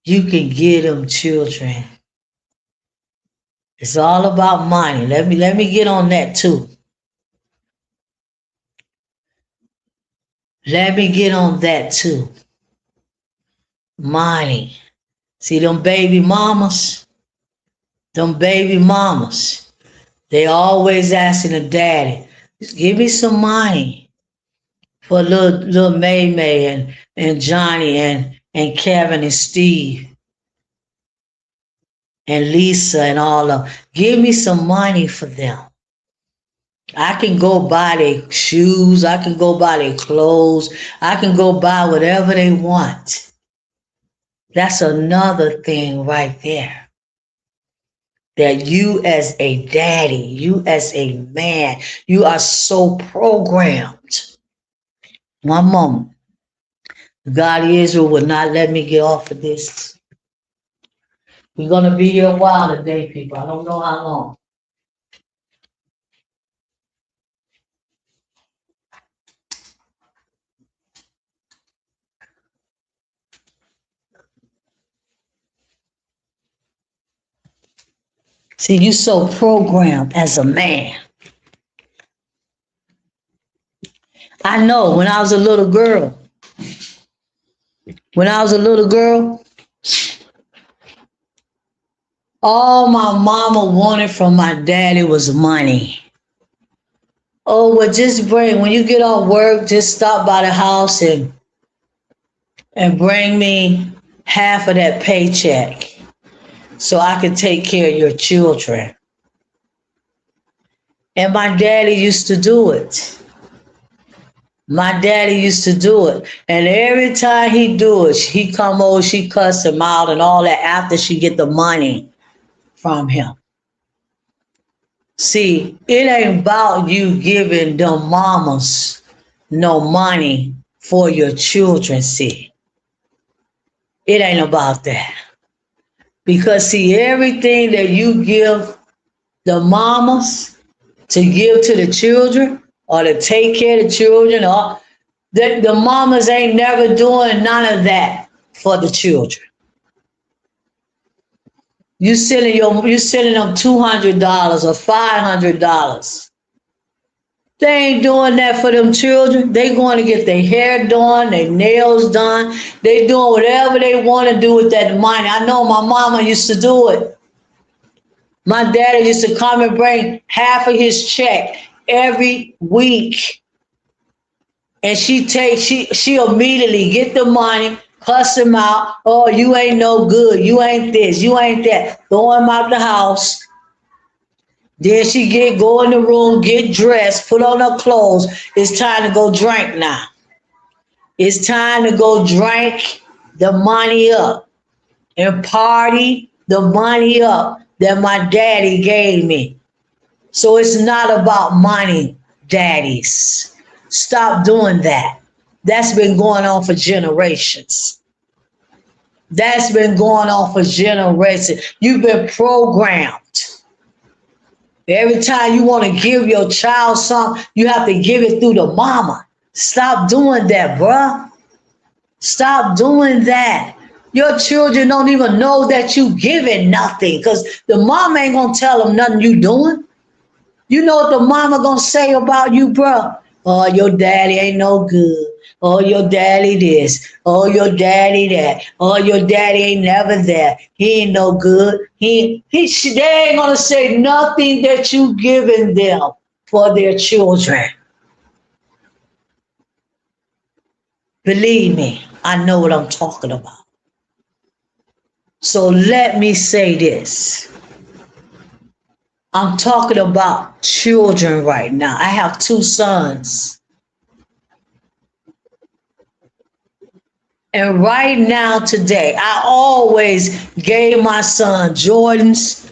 You can give them children. It's all about money. Let me get on that too. Let me get on that too. Money. See them baby mamas? Them baby mamas. They always asking the daddy, give me some money for little May May and Johnny and Kevin and Steve and Lisa and all of them. Give me some money for them. I can go buy their shoes. I can go buy their clothes. I can go buy whatever they want. That's another thing right there. That you as a daddy, you as a man, you are so programmed. One moment. God Israel will not let me get off of this. We're going to be here a while today, people. I don't know how long. See, you so programmed as a man. I know when I was a little girl, all my mama wanted from my daddy was money. Oh, well, just when you get off work, just stop by the house and bring me half of that paycheck so I can take care of your children. And my daddy used to do it. My daddy used to do it. And every time he do it, he come over, she cuss him out and all that after she get the money from him. See, it ain't about you giving them mamas no money for your children, see. It ain't about that. Because see, everything that you give the mamas to give to the children or to take care of the children, or the mamas ain't never doing none of that for the children. You sending them $200 or $500. They ain't doing that for them children. They going to get their hair done, their nails done. They doing whatever they want to do with that money. I know my mama used to do it. My daddy used to come and bring half of his check every week. And she immediately get the money, cuss him out. Oh, you ain't no good. You ain't this. You ain't that. Throw him out the house. Then she go in the room, get dressed, put on her clothes. It's time to go drink now. It's time to go drink the money up and party the money up that my daddy gave me. So it's not about money, daddies. Stop doing that. That's been going on for generations. That's been going on for generations. You've been programmed. Every time you want to give your child something, you have to give it through the mama. Stop doing that, bruh. Stop doing that. Your children don't even know that you giving nothing because the mama ain't gonna tell them nothing you doing. You know what the mama gonna say about you, bruh? Oh, your daddy ain't no good. Oh, your daddy this. Oh, your daddy that. Oh, your daddy ain't never there. He ain't no good. They ain't gonna say nothing that you giving them for their children. Believe me, I know what I'm talking about. So let me say this. I'm talking about children right now. I have two sons. And right now, today, I always gave my son Jordans.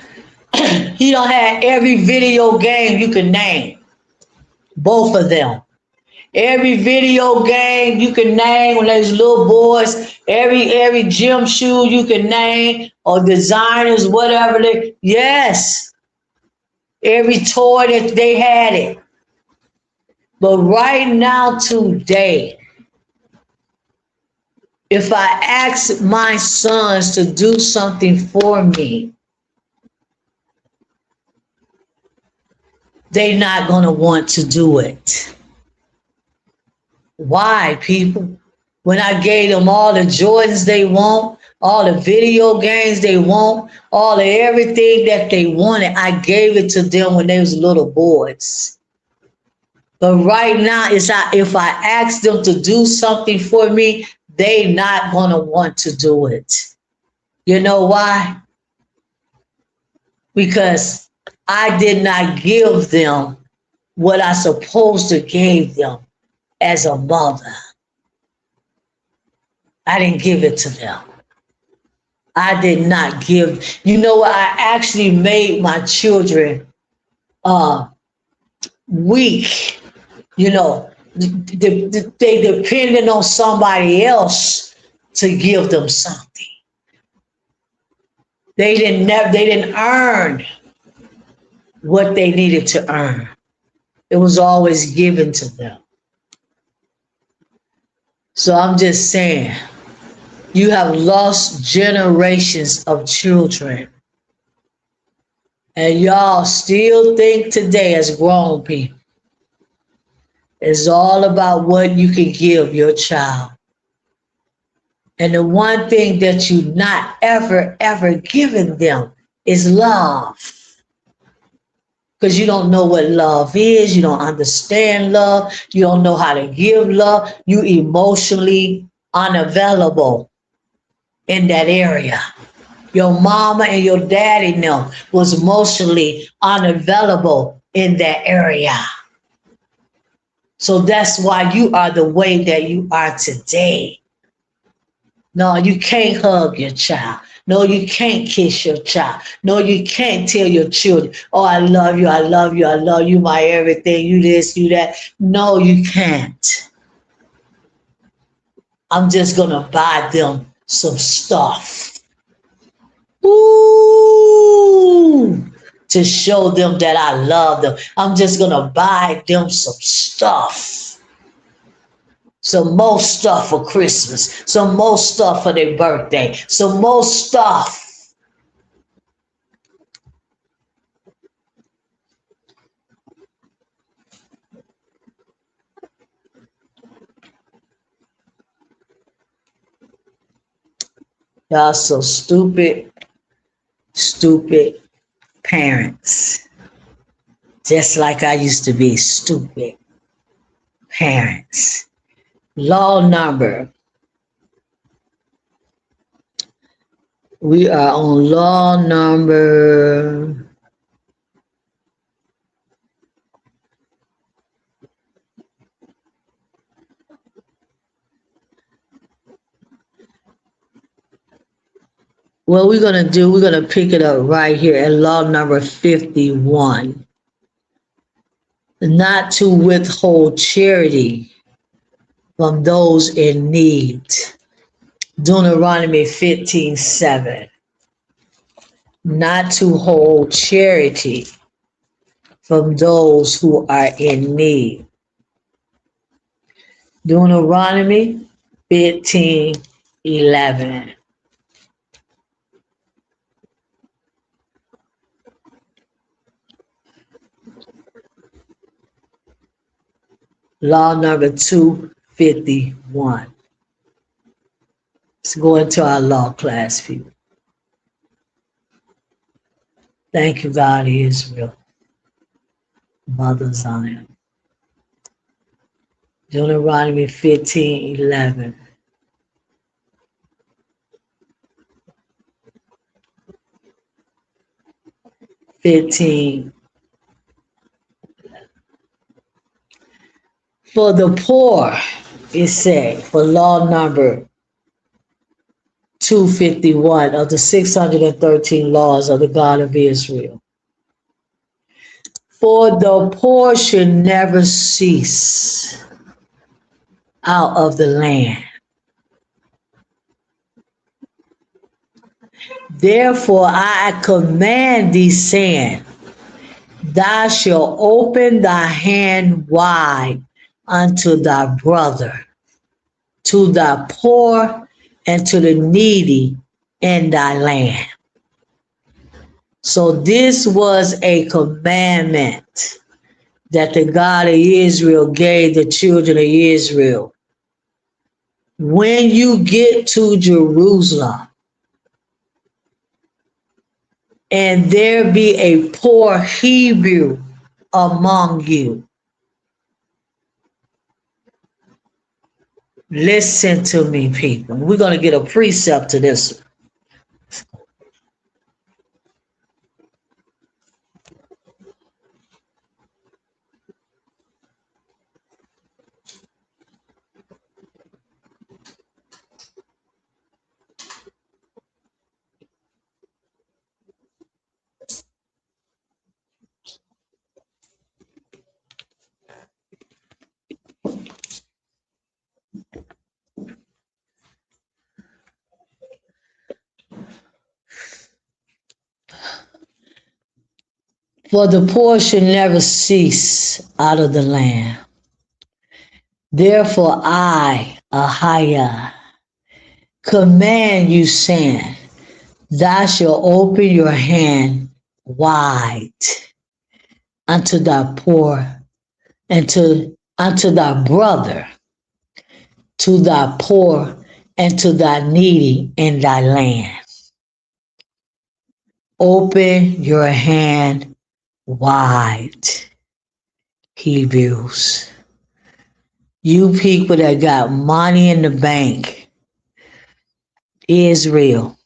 He don't have every video game you can name. Both of them. Every video game you can name when there's little boys, every gym shoe you can name, or designers, whatever they, yes. Every toy that they had it. But right now, today, if I ask my sons to do something for me, they're not going to want to do it. Why, people? When I gave them all the Jordans they want, all the video games they want, all of everything that they wanted, I gave it to them when they was little boys. But right now, if I ask them to do something for me, they not going to want to do it. You know why? Because I did not give them what I supposed to give them as a mother. I didn't give it to them. I did not give. You know what? I actually made my children weak. You know, they depended on somebody else to give them something. They didn't earn what they needed to earn. It was always given to them. So I'm just saying, you have lost generations of children. And y'all still think today as grown people, it's all about what you can give your child. And the one thing that you not ever giving them is love. Because you don't know what love is. You don't understand love. You don't know how to give love. You emotionally unavailable in that area. Your mama and your daddy was emotionally unavailable in that area. So that's why you are the way that you are today. No, you can't hug your child. No, you can't kiss your child. No, you can't tell your children, oh, I love you, I love you, I love you, my everything, you this, you that. No, you can't. I'm just going to buy them some stuff. Ooh, to show them that I love them. I'm just going to buy them some stuff. Some more stuff for Christmas. Some more stuff for their birthday. Some more stuff. Y'all so stupid, stupid parents. Just like I used to be stupid parents. Law number. We are on law number. What we're going to pick it up right here at law number 51. Not to withhold charity from those in need. Deuteronomy 15:7. Not to hold charity from those who are in need. Deuteronomy 15:11. Law number 251. Let's go into our law class, people. Thank you, God, Israel, Mother Zion. Deuteronomy 15:11. 15. For the poor, it said, for law number 251 of the 613 laws of the God of Israel. For the poor should never cease out of the land. Therefore I command thee, saying, thou shalt open thy hand wide unto thy brother, to thy poor and to the needy in thy land. So this was a commandment that the God of Israel gave the children of Israel. When you get to Jerusalem and there be a poor Hebrew among you, listen to me, people. We're going to get a precept to this. For the poor should never cease out of the land. Therefore I, Ahayah, command you, saying, thou shalt open your hand wide unto thy poor and unto thy brother, to thy poor and to thy needy in thy land. Open your hand wide, Hebrews. You people that got money in the bank, Israel.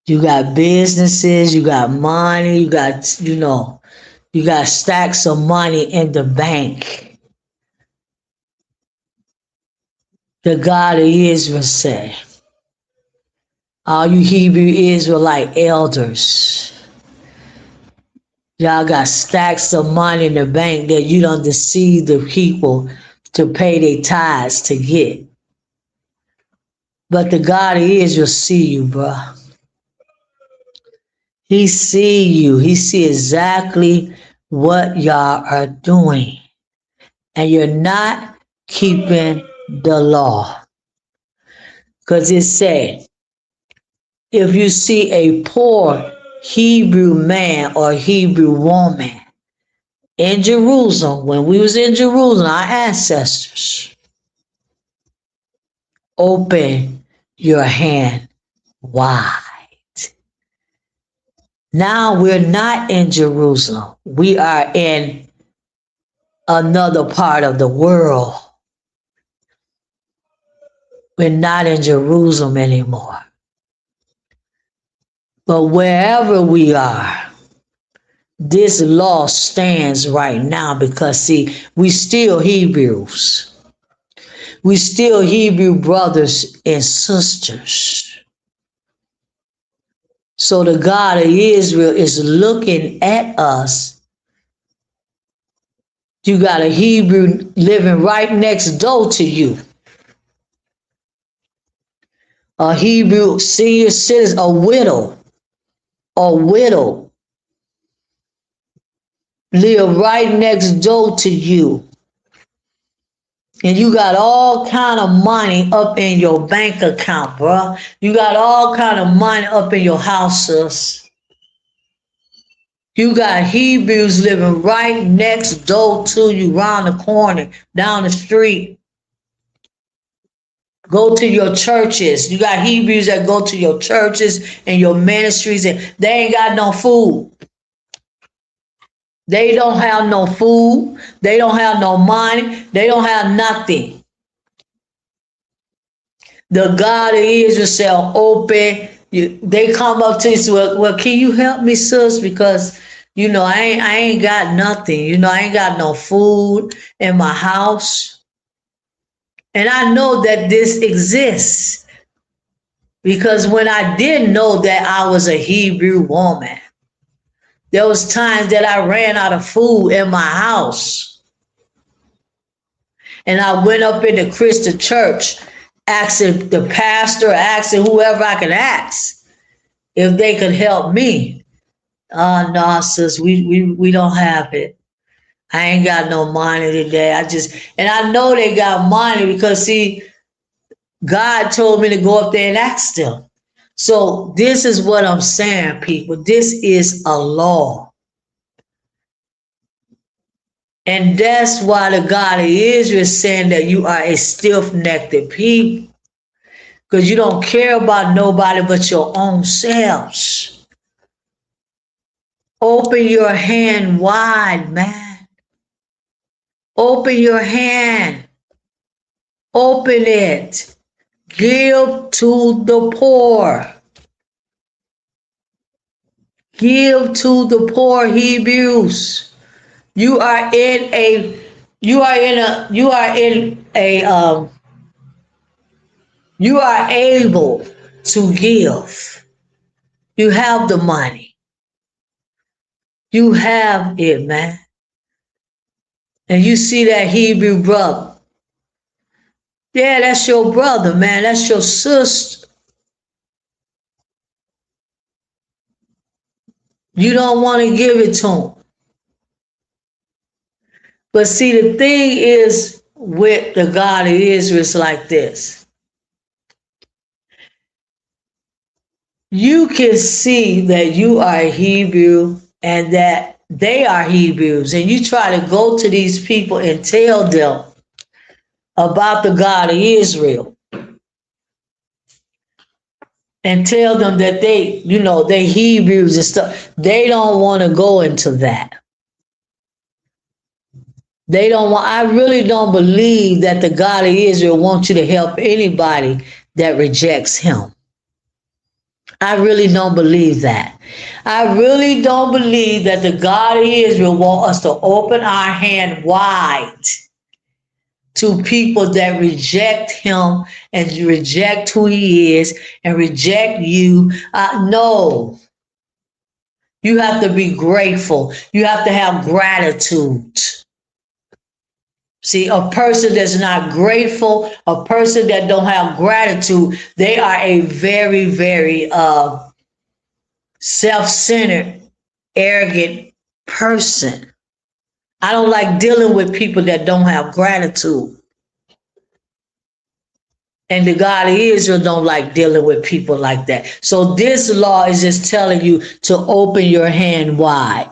You got businesses, you got money, you got, you got stacks of money in the bank. The God of Israel said, all you Hebrew Israelite elders, y'all got stacks of money in the bank that you don't deceive the people to pay their tithes to get. But the God of Israel see you, bruh. He see you. He see exactly what y'all are doing. And you're not keeping the law. Because it said, if you see a poor Hebrew man or Hebrew woman in Jerusalem, when we was in Jerusalem, our ancestors, open your hand wide. Now we're not in Jerusalem. We are in another part of the world. We're not in Jerusalem anymore. But wherever we are, this law stands right now because, see, we still Hebrews. We still Hebrew brothers and sisters. So the God of Israel is looking at us. You got a Hebrew living right next door to you. A Hebrew senior citizen, a widow. live right next door to you, and you got all kind of money up in your bank account, bruh. You got all kind of money up in your house, sis. You got Hebrews living right next door to you, round the corner, down the street. Go to your churches. You got Hebrews that go to your churches and your ministries, and they ain't got no food. They don't have no food. They don't have no money. They don't have nothing. The God of Israel shall open. They come up to you and say, well, can you help me, sis? Because I ain't got nothing. I ain't got no food in my house. And I know that this exists because when I didn't know that I was a Hebrew woman, there was times that I ran out of food in my house. And I went up in the Christian church asking the pastor, asking whoever I could ask if they could help me. No, sis, we don't have it. I ain't got no money today. And I know they got money because see, God told me to go up there and ask them. So this is what I'm saying, people. This is a law. And that's why the God of Israel is saying that you are a stiff-necked people. Because you don't care about nobody but your own selves. Open your hand wide, man. Open your hand. Open it. Give to the poor. Give to the poor, Hebrews. You are in a you are in a you are in a you are able to give. You have the money. You have it, man. And you see that Hebrew brother. Yeah, that's your brother, man. That's your sister. You don't want to give it to him. But see, the thing is with the God of Israel is like this. You can see that you are a Hebrew and that they are Hebrews, and you try to go to these people and tell them about the God of Israel and tell them that they Hebrews and stuff. They don't want to go into that. They don't want, I really don't believe that the God of Israel wants you to help anybody that rejects him. I really don't believe that. I really don't believe that the God of Israel wants us to open our hand wide to people that reject him and reject who he is and reject you. No. You have to be grateful. You have to have gratitude. See, a person that's not grateful, a person that don't have gratitude, they are a very, very self-centered, arrogant person. I don't like dealing with people that don't have gratitude. And the God of Israel don't like dealing with people like that. So this law is just telling you to open your hand wide.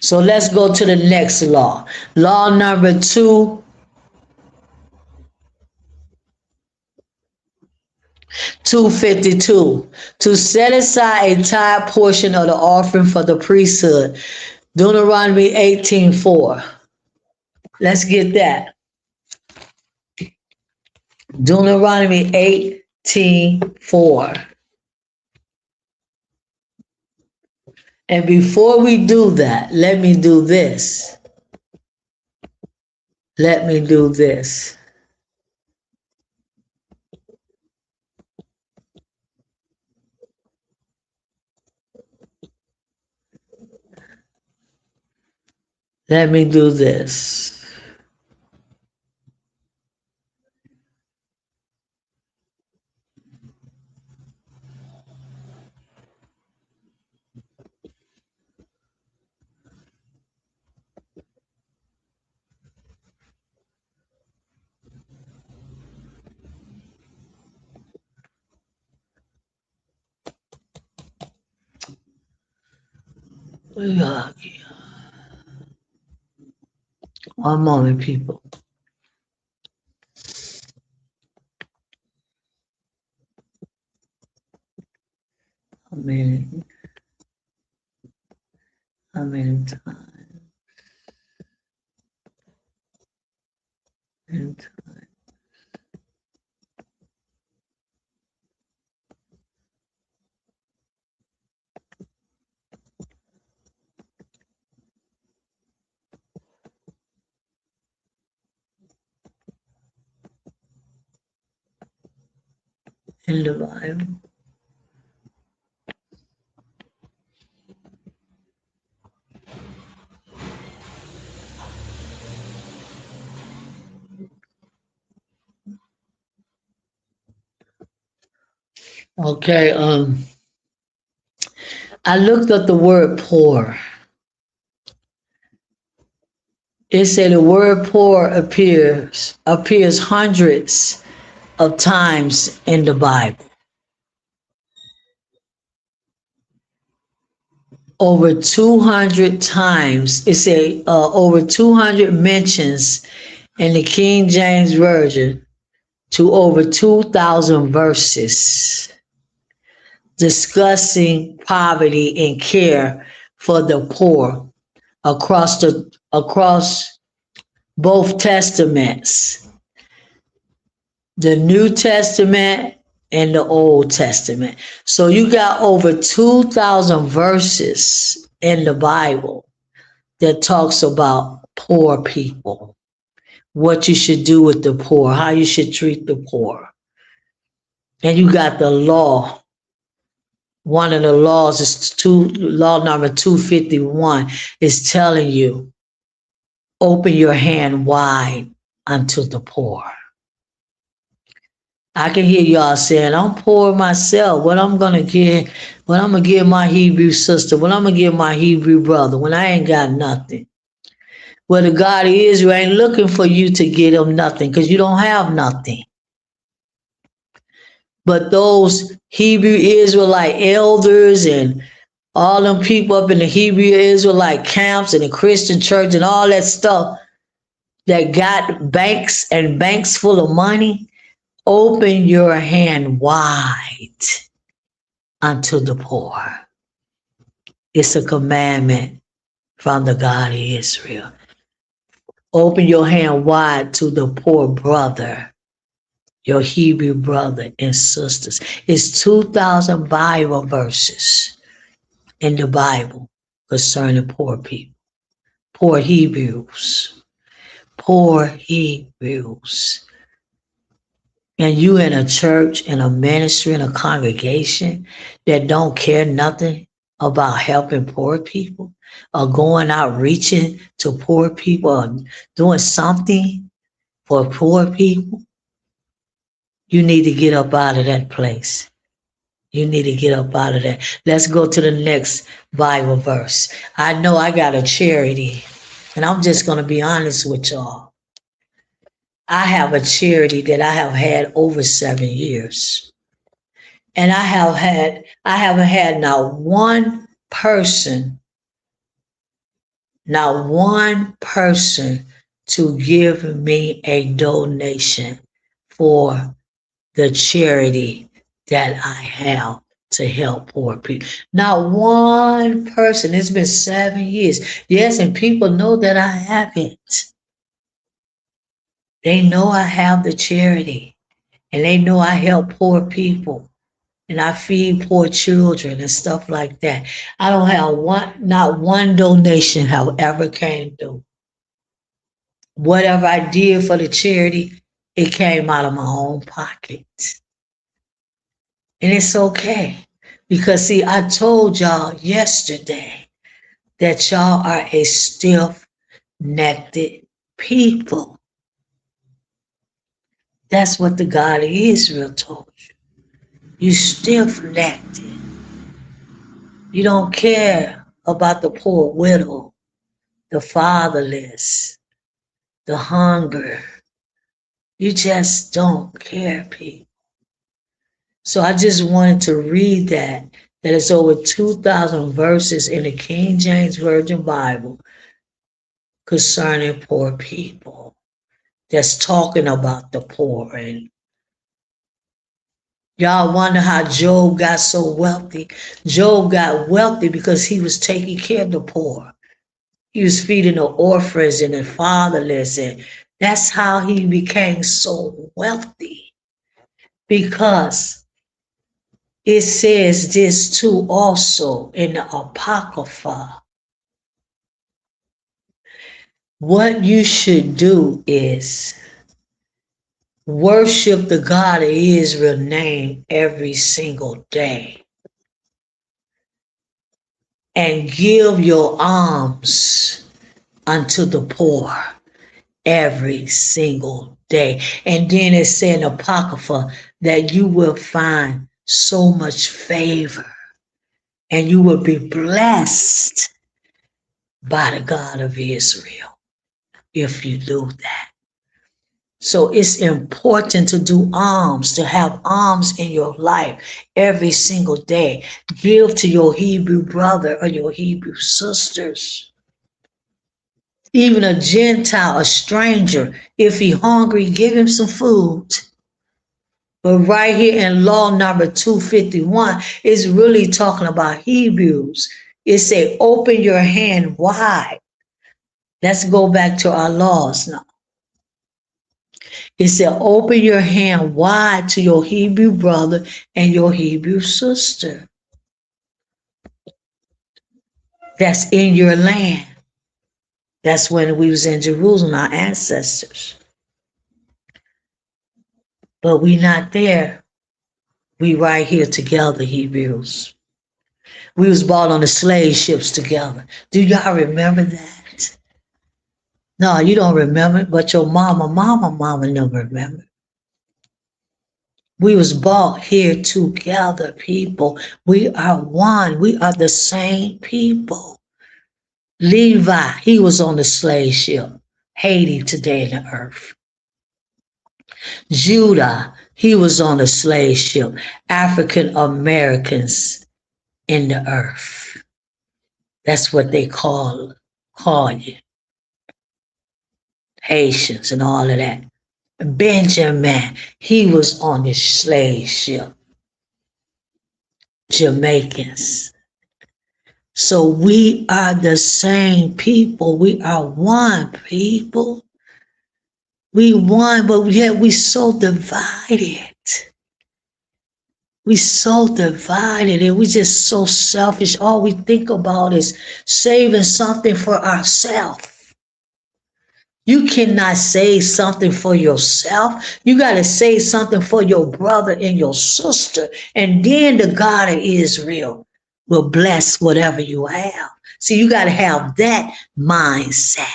So let's go to the next law. Law number 252. To set aside a tithe portion of the offering for the priesthood. Deuteronomy 18:4. Let's get that. Deuteronomy 18:4. And before we do that, let me do this. Let me do this. Let me do this. One moment, people. A minute. A minute. And in the Bible. Okay, I looked up the word poor. It said the word poor appears hundreds of times in the Bible. Over 200 times. It said over 200 mentions in the King James Version to over 2,000 verses discussing poverty and care for the poor across both testaments, the New Testament and the Old Testament. So you got over 2,000 verses in the Bible that talks about poor people, what you should do with the poor, how you should treat the poor. And you got the law. One of the laws is law number 251 is telling you, open your hand wide unto the poor. I can hear y'all saying, I'm poor myself. What I'm gonna give my Hebrew sister, what I'm gonna give my Hebrew brother when I ain't got nothing. Well, the God of Israel ain't looking for you to give him nothing because you don't have nothing. But those Hebrew Israelite elders and all them people up in the Hebrew Israelite camps and the Christian church and all that stuff that got banks and banks full of money, open your hand wide unto the poor. It's a commandment from the God of Israel. Open your hand wide to the poor brother, your Hebrew brother and sisters. It's 2,000 Bible verses in the Bible concerning poor people, poor Hebrews, poor Hebrews. And you in a church, in a ministry, in a congregation that don't care nothing about helping poor people or going out reaching to poor people or doing something for poor people, you need to get up out of that place. You need to get up out of that. Let's go to the next Bible verse. I know I got a charity, and I'm just going to be honest with y'all. I have a charity that I have had over 7 years. And I haven't had not one person to give me a donation for the charity that I have to help poor people. Not one person. It's been 7 years. Yes, and people know that I haven't. They know I have the charity, and they know I help poor people, and I feed poor children and stuff like that. I don't have not one donation have ever came through. Whatever I did for the charity, it came out of my own pocket. And it's okay. Because see, I told y'all yesterday that y'all are a stiff-necked people. That's what the God of Israel told you. You stiff-necked. You don't care about the poor widow, the fatherless, the hunger. You just don't care, people. So I just wanted to read that That is over 2,000 verses in the King James Version Bible concerning poor people. That's talking about the poor. And y'all wonder how Job got so wealthy. Job got wealthy because he was taking care of the poor. He was feeding the orphans and the fatherless. And that's how he became so wealthy. Because it says this too also in the Apocrypha. What you should do is worship the God of Israel's name every single day and give your alms unto the poor every single day. And then it said in Apocrypha that you will find so much favor and you will be blessed by the God of Israel if you do that. So it's important to do alms, to have alms in your life every single day. Give to your Hebrew brother or your Hebrew sisters. Even a Gentile, a stranger, if he's hungry, give him some food. But right here in law number 251, it's really talking about Hebrews. It say, open your hand wide. Let's go back to our laws now. It said, open your hand wide to your Hebrew brother and your Hebrew sister. That's in your land. That's when we was in Jerusalem, our ancestors. But we not there. We right here together, Hebrews. We was bought on the slave ships together. Do y'all remember that? No, you don't remember, but your mama never remember. We was bought here together, people. We are one. We are the same people. Levi, he was on the slave ship. Haiti today in the earth. Judah, he was on the slave ship. African Americans in the earth. That's what they call you. Haitians and all of that. Benjamin, he was on the slave ship. Jamaicans. So we are the same people. We are one people. We one, but yet we so divided. We so divided and we just so selfish. All we think about is saving something for ourselves. You cannot save something for yourself. You got to save something for your brother and your sister. And then the God of Israel will bless whatever you have. See, you got to have that mindset.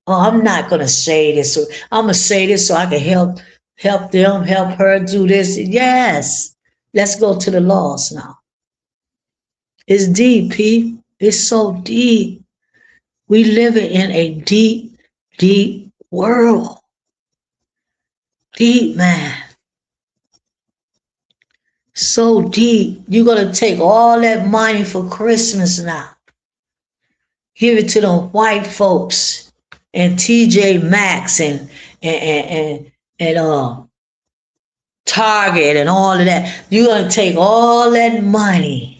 Oh, I'm not going to say this. I'm going to say this so I can help them, help her do this. Yes. Let's go to the laws now. It's deep, Pete. It's so deep. We live in a deep, deep world. Deep, man. So deep. You're going to take all that money for Christmas now. Give it to the white folks and TJ Maxx and Target and all of that. You're going to take all that money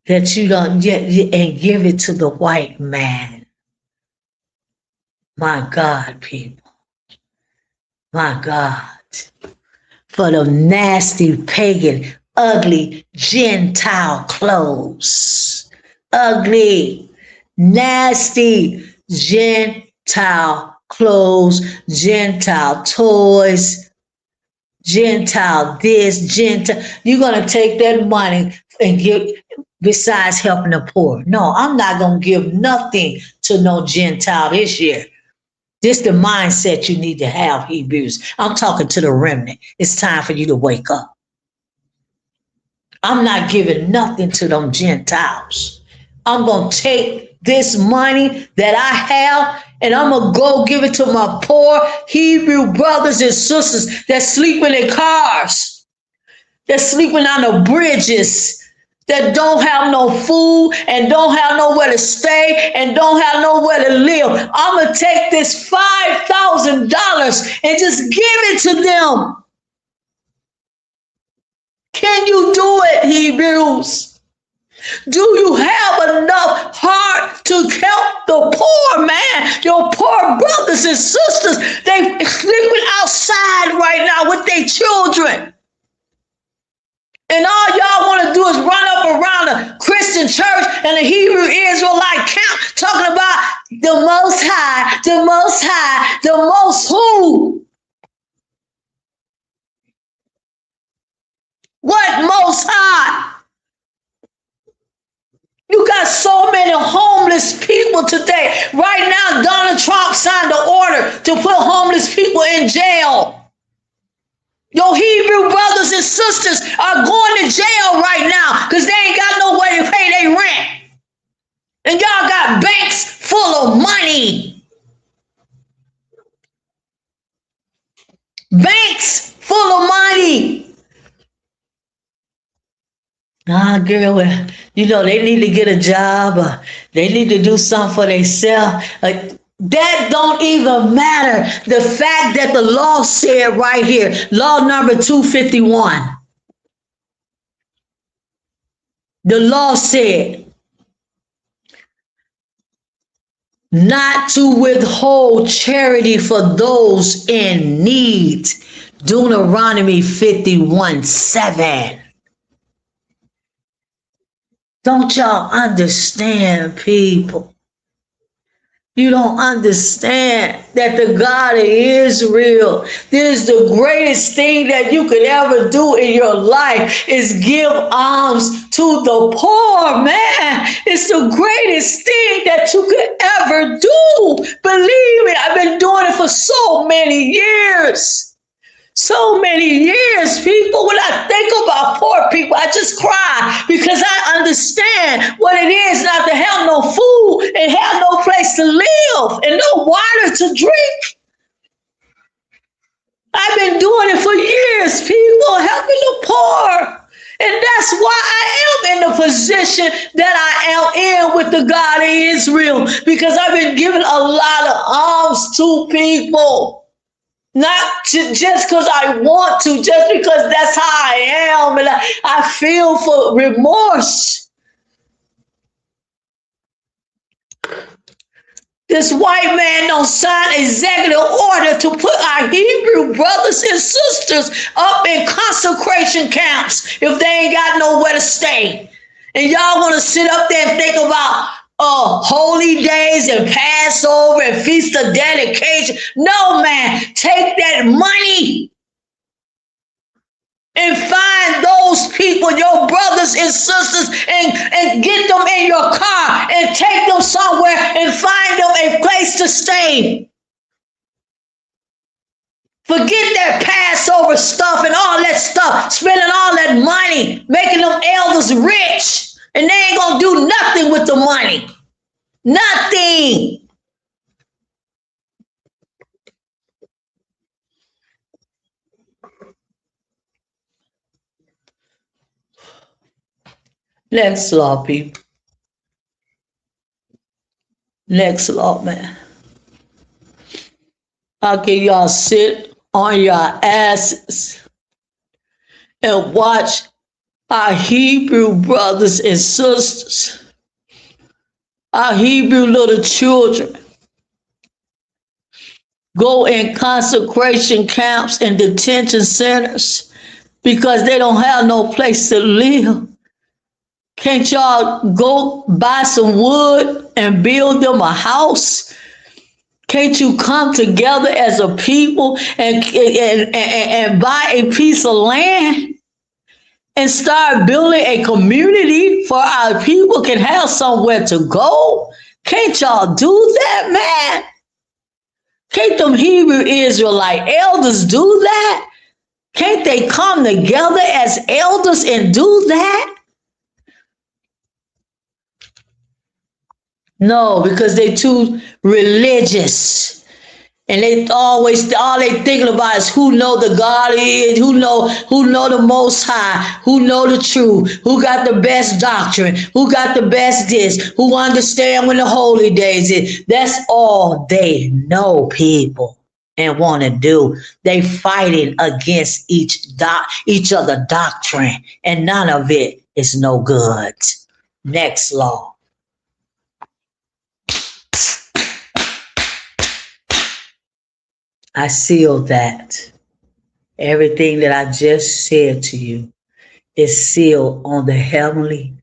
that you don't get and give it to the white man. My God, people. My God. For the nasty, pagan, ugly, Gentile clothes. Ugly, nasty, Gentile clothes, Gentile toys, Gentile this, Gentile. You're going to take that money and give, besides helping the poor. No, I'm not going to give nothing to no Gentile this year. This is the mindset you need to have, Hebrews. I'm talking to the remnant. It's time for you to wake up. I'm not giving nothing to them Gentiles. I'm going to take this money that I have and I'm going to go give it to my poor Hebrew brothers and sisters that sleep in their cars. that's sleeping on the bridges, that don't have no food and don't have nowhere to stay and don't have nowhere to live. I'm going to take this $5,000 and just give it to them. Can you do it, Hebrews? Do you have enough heart to help the poor man, your poor brothers and sisters? They sleeping outside right now with their children. And all y'all want to do is run up around a Christian church and a Hebrew Israelite camp talking about the Most High, the Most High, the Most who? What Most High? You got so many homeless people today. Right now, Donald Trump signed an order to put homeless people in jail. Your Hebrew brothers and sisters are going to jail right now because they ain't got no way to pay their rent. And y'all got banks full of money. Banks full of money. Girl, you know, they need to get a job. They need to do something for themselves. That don't even matter. The fact that the law said right here, law number 251. The law said not to withhold charity for those in need. Deuteronomy 51:7. Don't y'all understand, people? You don't understand that the God of Israel, this is the greatest thing that you could ever do in your life is give alms to the poor, man. It's the greatest thing that you could ever do. Believe me, I've been doing it for so many years. So many years, people. When I think about poor people, I just cry because I understand what it is not to have no food and have no place to live and no water to drink. I've been doing it for years, people, helping the poor. And that's why I am in the position that I am in with the God of Israel, because I've been giving a lot of alms to people. Not just because I want to, just because that's how I am, and I feel for remorse. This white man don't sign executive order to put our Hebrew brothers and sisters up in concentration camps if they ain't got nowhere to stay. And y'all want to sit up there and think about holy days and Passover and Feast of Dedication. No, man, take that money and find those people, your brothers and sisters, and get them in your car and take them somewhere and find them a place to stay. Forget that Passover stuff and all that stuff, spending all that money, making them elders rich. And they ain't gonna do nothing with the money. Nothing. Next law, people. Next law, man. How can y'all sit on your asses and watch our Hebrew brothers and sisters, our Hebrew little children, go in consecration camps and detention centers because they don't have no place to live? Can't y'all go buy some wood and build them a house? Can't you come together as a people and buy a piece of land and start building a community for our people can have somewhere to go? Can't y'all do that, man? Can't them Hebrew Israelite elders do that? Can't they come together as elders and do that? No, because they too religious. And they always, all they thinking about is who know the God is, who know the Most High, who know the truth, who got the best doctrine, who got the best this, who understand when the holy days is. That's all they know, people, and want to do. They fighting against each other doctrine, and none of it is no good. Next law. I seal that. Everything that I just said to you is sealed on the heavenly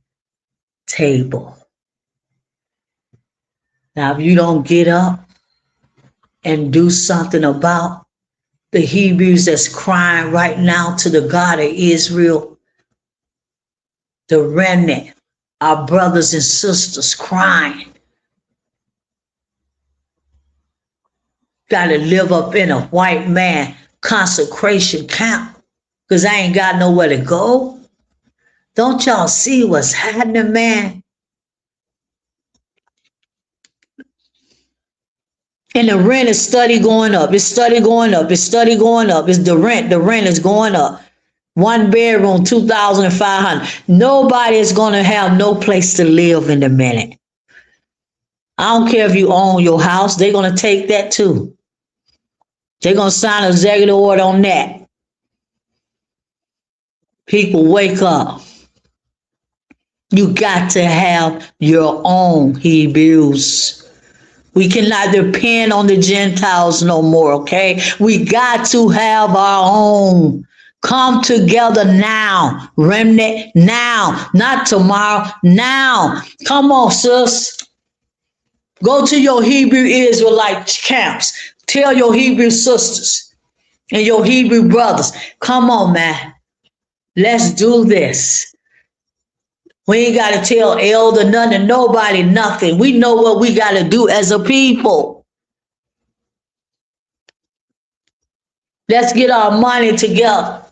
table. Now, if you don't get up and do something about the Hebrews that's crying right now to the God of Israel, the remnant, our brothers and sisters crying, got to live up in a white man consecration camp because I ain't got nowhere to go. Don't y'all see what's happening, man? And the rent is steady going up. It's steady going up. It's steady going up. It's the rent. The rent is going up. 1 bedroom, 2,500. Nobody is going to have no place to live in a minute. I don't care if you own your house. They're going to take that too. They're going to sign an executive order on that. People, wake up. You got to have your own, Hebrews. We cannot depend on the Gentiles no more, okay? We got to have our own. Come together now, remnant, now, not tomorrow, now. Come on, sis. Go to your Hebrew Israelite camps. Tell your Hebrew sisters and your Hebrew brothers, come on, man. Let's do this. We ain't got to tell elder nothing, nobody nothing. We know what we got to do as a people. Let's get our money together.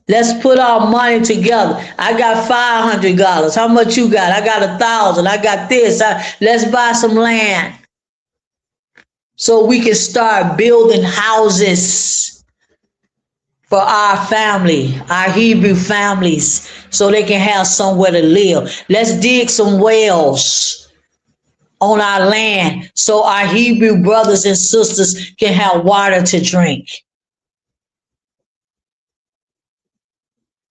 Let's put our money together. I got $500. How much you got? I got 1,000. I got this. Let's buy some land so we can start building houses for our family, our Hebrew families, so they can have somewhere to live. Let's dig some wells on our land so our Hebrew brothers and sisters can have water to drink.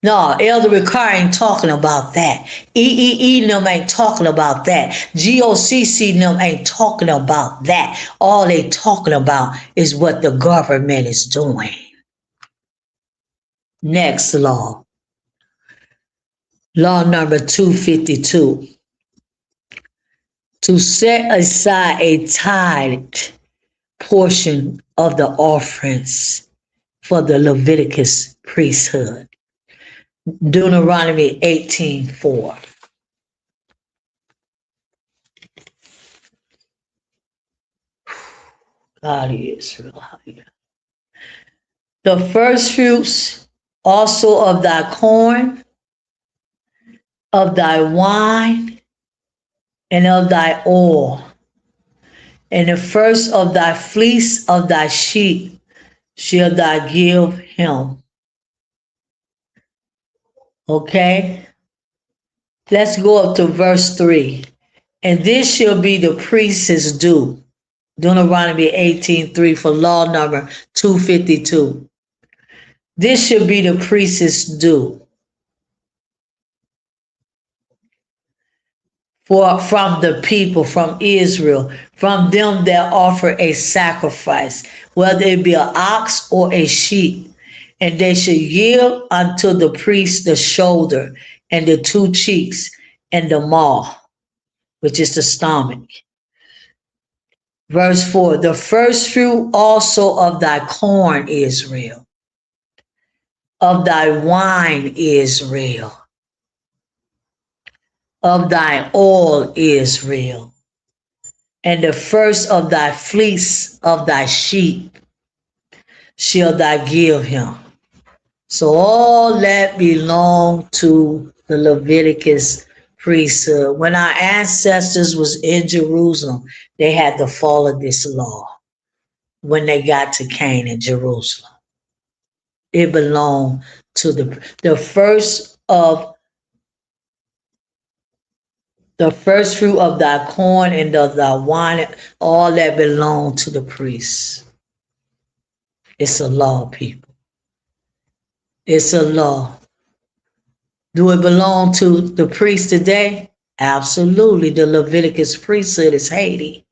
No, Elder Ricard ain't talking about that. EEE them ain't talking about that. GOCC them ain't talking about that. All they talking about is what the government is doing. Next law. Law number 252. To set aside a tithe portion of the offerings for the Leviticus priesthood. Deuteronomy 18:4. God is real. The first fruits also of thy corn, of thy wine, and of thy oil, and the first of thy fleece of thy sheep shall thou give him. Okay? Let's go up to verse 3. And this shall be the priest's due. Deuteronomy 18:3 for law number 252. This shall be the priest's due. From the people, from Israel, from them that offer a sacrifice, whether it be an ox or a sheep, and they shall yield unto the priest the shoulder and the 2 cheeks and the maw, which is the stomach. Verse 4, the first fruit also of thy corn, Israel, of thy wine, Israel, of thy oil, Israel, and the first of thy fleece of thy sheep shall thou give him. So all that belonged to the Leviticus priesthood. When our ancestors was in Jerusalem, they had to follow this law. when they got to Canaan, Jerusalem. It belonged to the first fruit of thy corn and of thy wine, all that belonged to the priests. It's a law, people. It's a law. Do it belong to the priest today? Absolutely. The Leviticus priesthood is Haiti.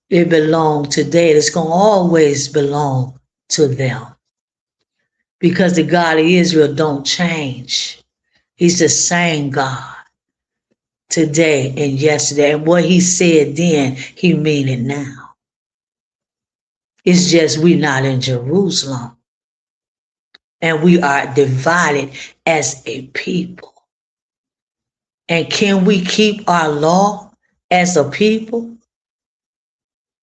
It belongs today. It's going to always belong to them. Because the God of Israel don't change. He's the same God today and yesterday. And what he said then, he mean it now. It's just we're not in Jerusalem. And we are divided as a people. And can we keep our law as a people?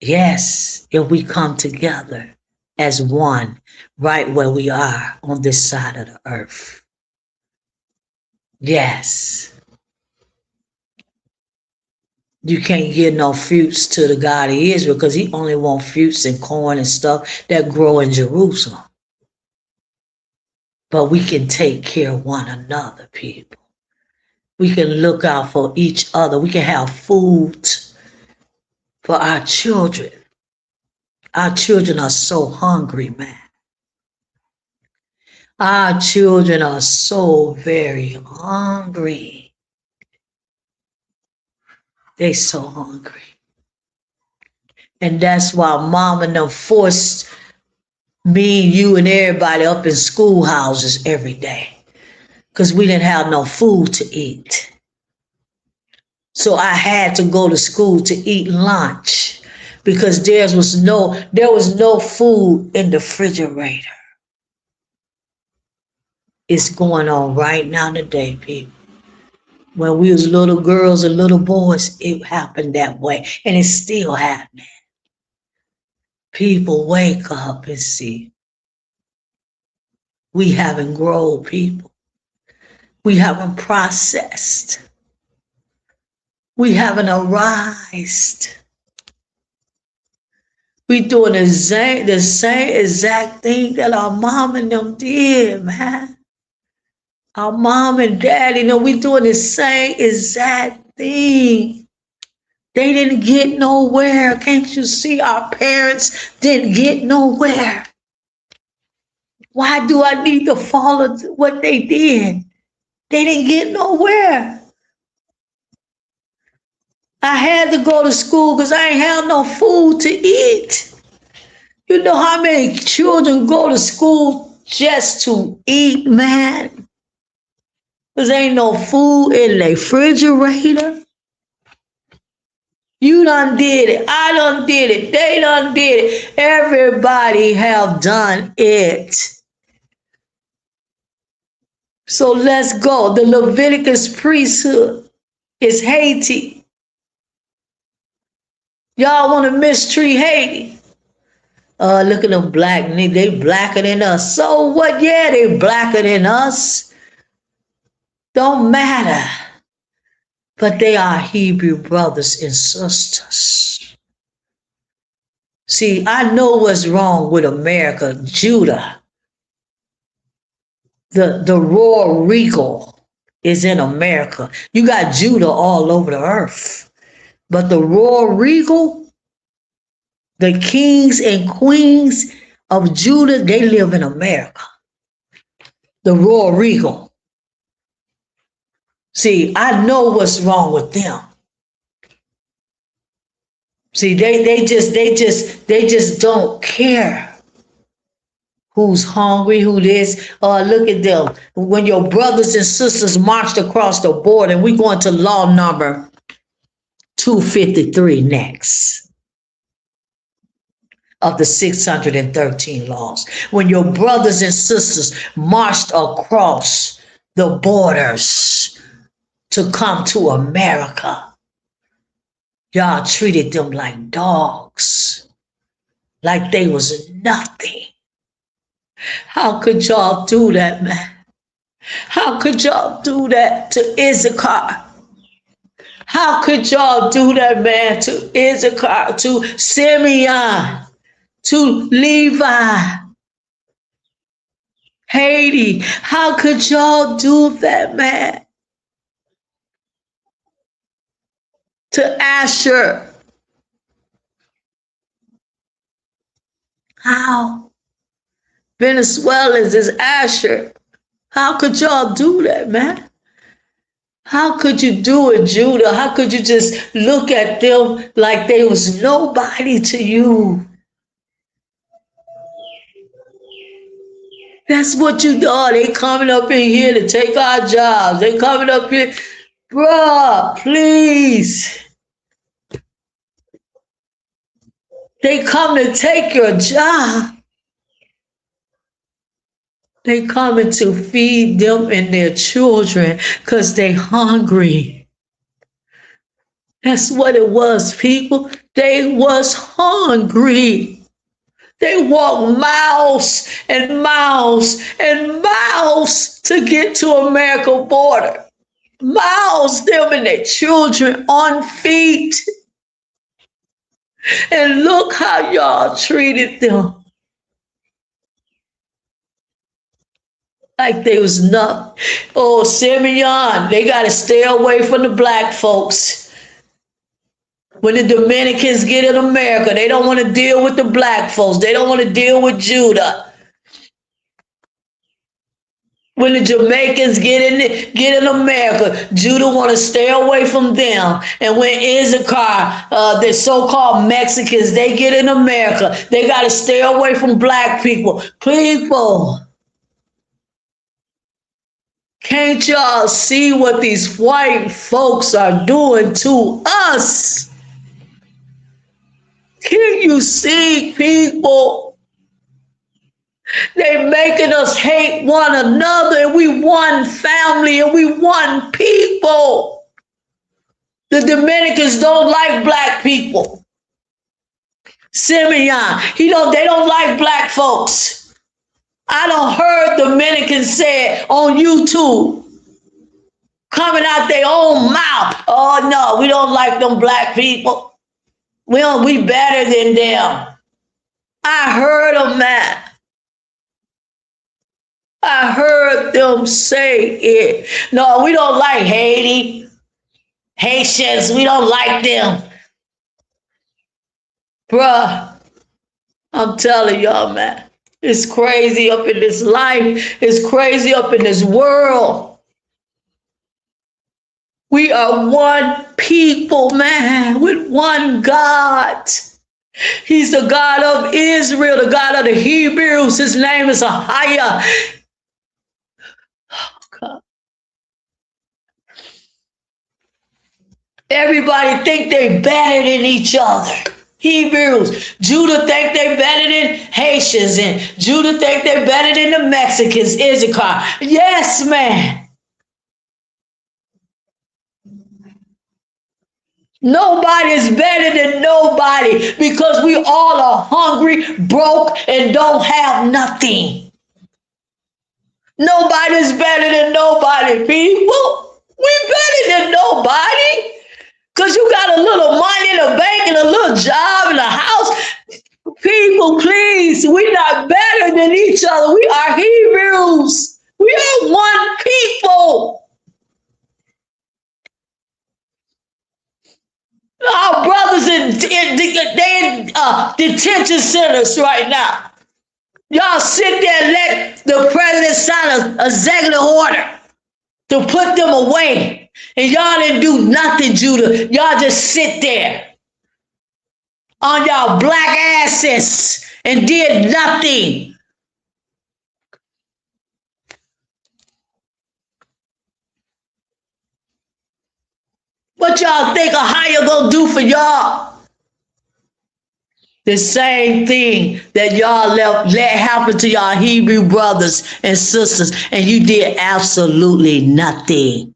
Yes, if we come together as one right where we are on this side of the earth. Yes. You can't give no fruits to the God of Israel because he only wants fruits and corn and stuff that grow in Jerusalem. But we can take care of one another, people. We can look out for each other. We can have food for our children. Our children are so hungry, man. Our children are so very hungry. They so hungry. And that's why mom and them forced me, you, and everybody up in schoolhouses every day. Because we didn't have no food to eat. So I had to go to school to eat lunch. Because there was no food in the refrigerator. It's going on right now today, people. When we was little girls and little boys, it happened that way. And it's still happening. People wake up and see. We haven't grown, people. We haven't processed. We haven't arisen. We doing the same exact thing that our mom and them did, man. Our mom and dad, we doing the same exact thing. They didn't get nowhere. Can't you see our parents didn't get nowhere? Why do I need to follow what they did? They didn't get nowhere. I had to go to school because I ain't have no food to eat. You know how many children go to school just to eat, man? Because ain't no food in the refrigerator. You done did it. I done did it. They done did it. Everybody have done it. So let's go. The Leviticus priesthood is Haiti. Y'all want to mistreat Haiti? Look at them black niggas. They blacker than us. So what? Yeah, they blacker than us. Don't matter. But they are Hebrew brothers and sisters. See, I know what's wrong with America, Judah. The royal regal is in America. You got Judah all over the earth. But the royal regal, the kings and queens of Judah, they live in America. The royal regal. See, I know what's wrong with them. See, they just don't care who's hungry, who this. Look at them. When your brothers and sisters marched across the border, and we're going to law number 253 next of the 613 laws. When your brothers and sisters marched across the borders to come to America, y'all treated them like dogs, like they was nothing. How could y'all do that, man? How could y'all do that to Issachar? How could y'all do that, man, to Issachar, to Simeon, to Levi, Haiti? How could y'all do that, man, to Asher? How? Venezuelans is Asher. How could y'all do that, man? How could you do it, Judah? How could you just look at them like they was nobody to you? That's what you do. They coming up in here to take our jobs. They coming up here, bruh, please. They come to take your job. They coming to feed them and their children because they hungry. That's what it was, people. They was hungry. They walked miles and miles and miles to get to American border. Miles, them and their children on feet. And look how y'all treated them. Like they was nothing. Oh, Simeon, they got to stay away from the black folks. When the Dominicans get in America, they don't want to deal with the black folks. They don't want to deal with Judah. When the Jamaicans get in America, Judah want to stay away from them. And when Issachar, the so-called Mexicans, they get in America, they got to stay away from black people. People, can't y'all see what these white folks are doing to us? Can you see, people? They making us hate one another, and we one family, and we one people. The Dominicans don't like black people. Simeon, they don't like black folks. I done heard Dominicans say it on YouTube, coming out their own mouth. Oh no, we don't like them black people. We better than them. I heard them, man. I heard them say it. No, we don't like Haiti. Haitians, we don't like them. Bruh, I'm telling y'all, man. It's crazy up in this life. It's crazy up in this world. We are one people, man, with one God. He's the God of Israel, the God of the Hebrews. His name is Ahayah. Oh, God. Everybody think they better than each other. Hebrews. Judah think they better than Haitians, and Judah think they better than the Mexicans, Issachar. Yes, man. Nobody is better than nobody because we all are hungry, broke, and don't have nothing. Nobody's better than nobody, people. We better than nobody. Because you got a little money in the bank and a little job in the house. People, please, we're not better than each other. We are Hebrews. We are one people. Our brothers in detention centers right now. Y'all sit there and let the president sign an executive order to put them away. And y'all didn't do nothing, Judah. Y'all just sit there on y'all black asses and did nothing. What y'all think Ahayah gonna do for y'all? The same thing that y'all let happen to y'all Hebrew brothers and sisters, and you did absolutely nothing.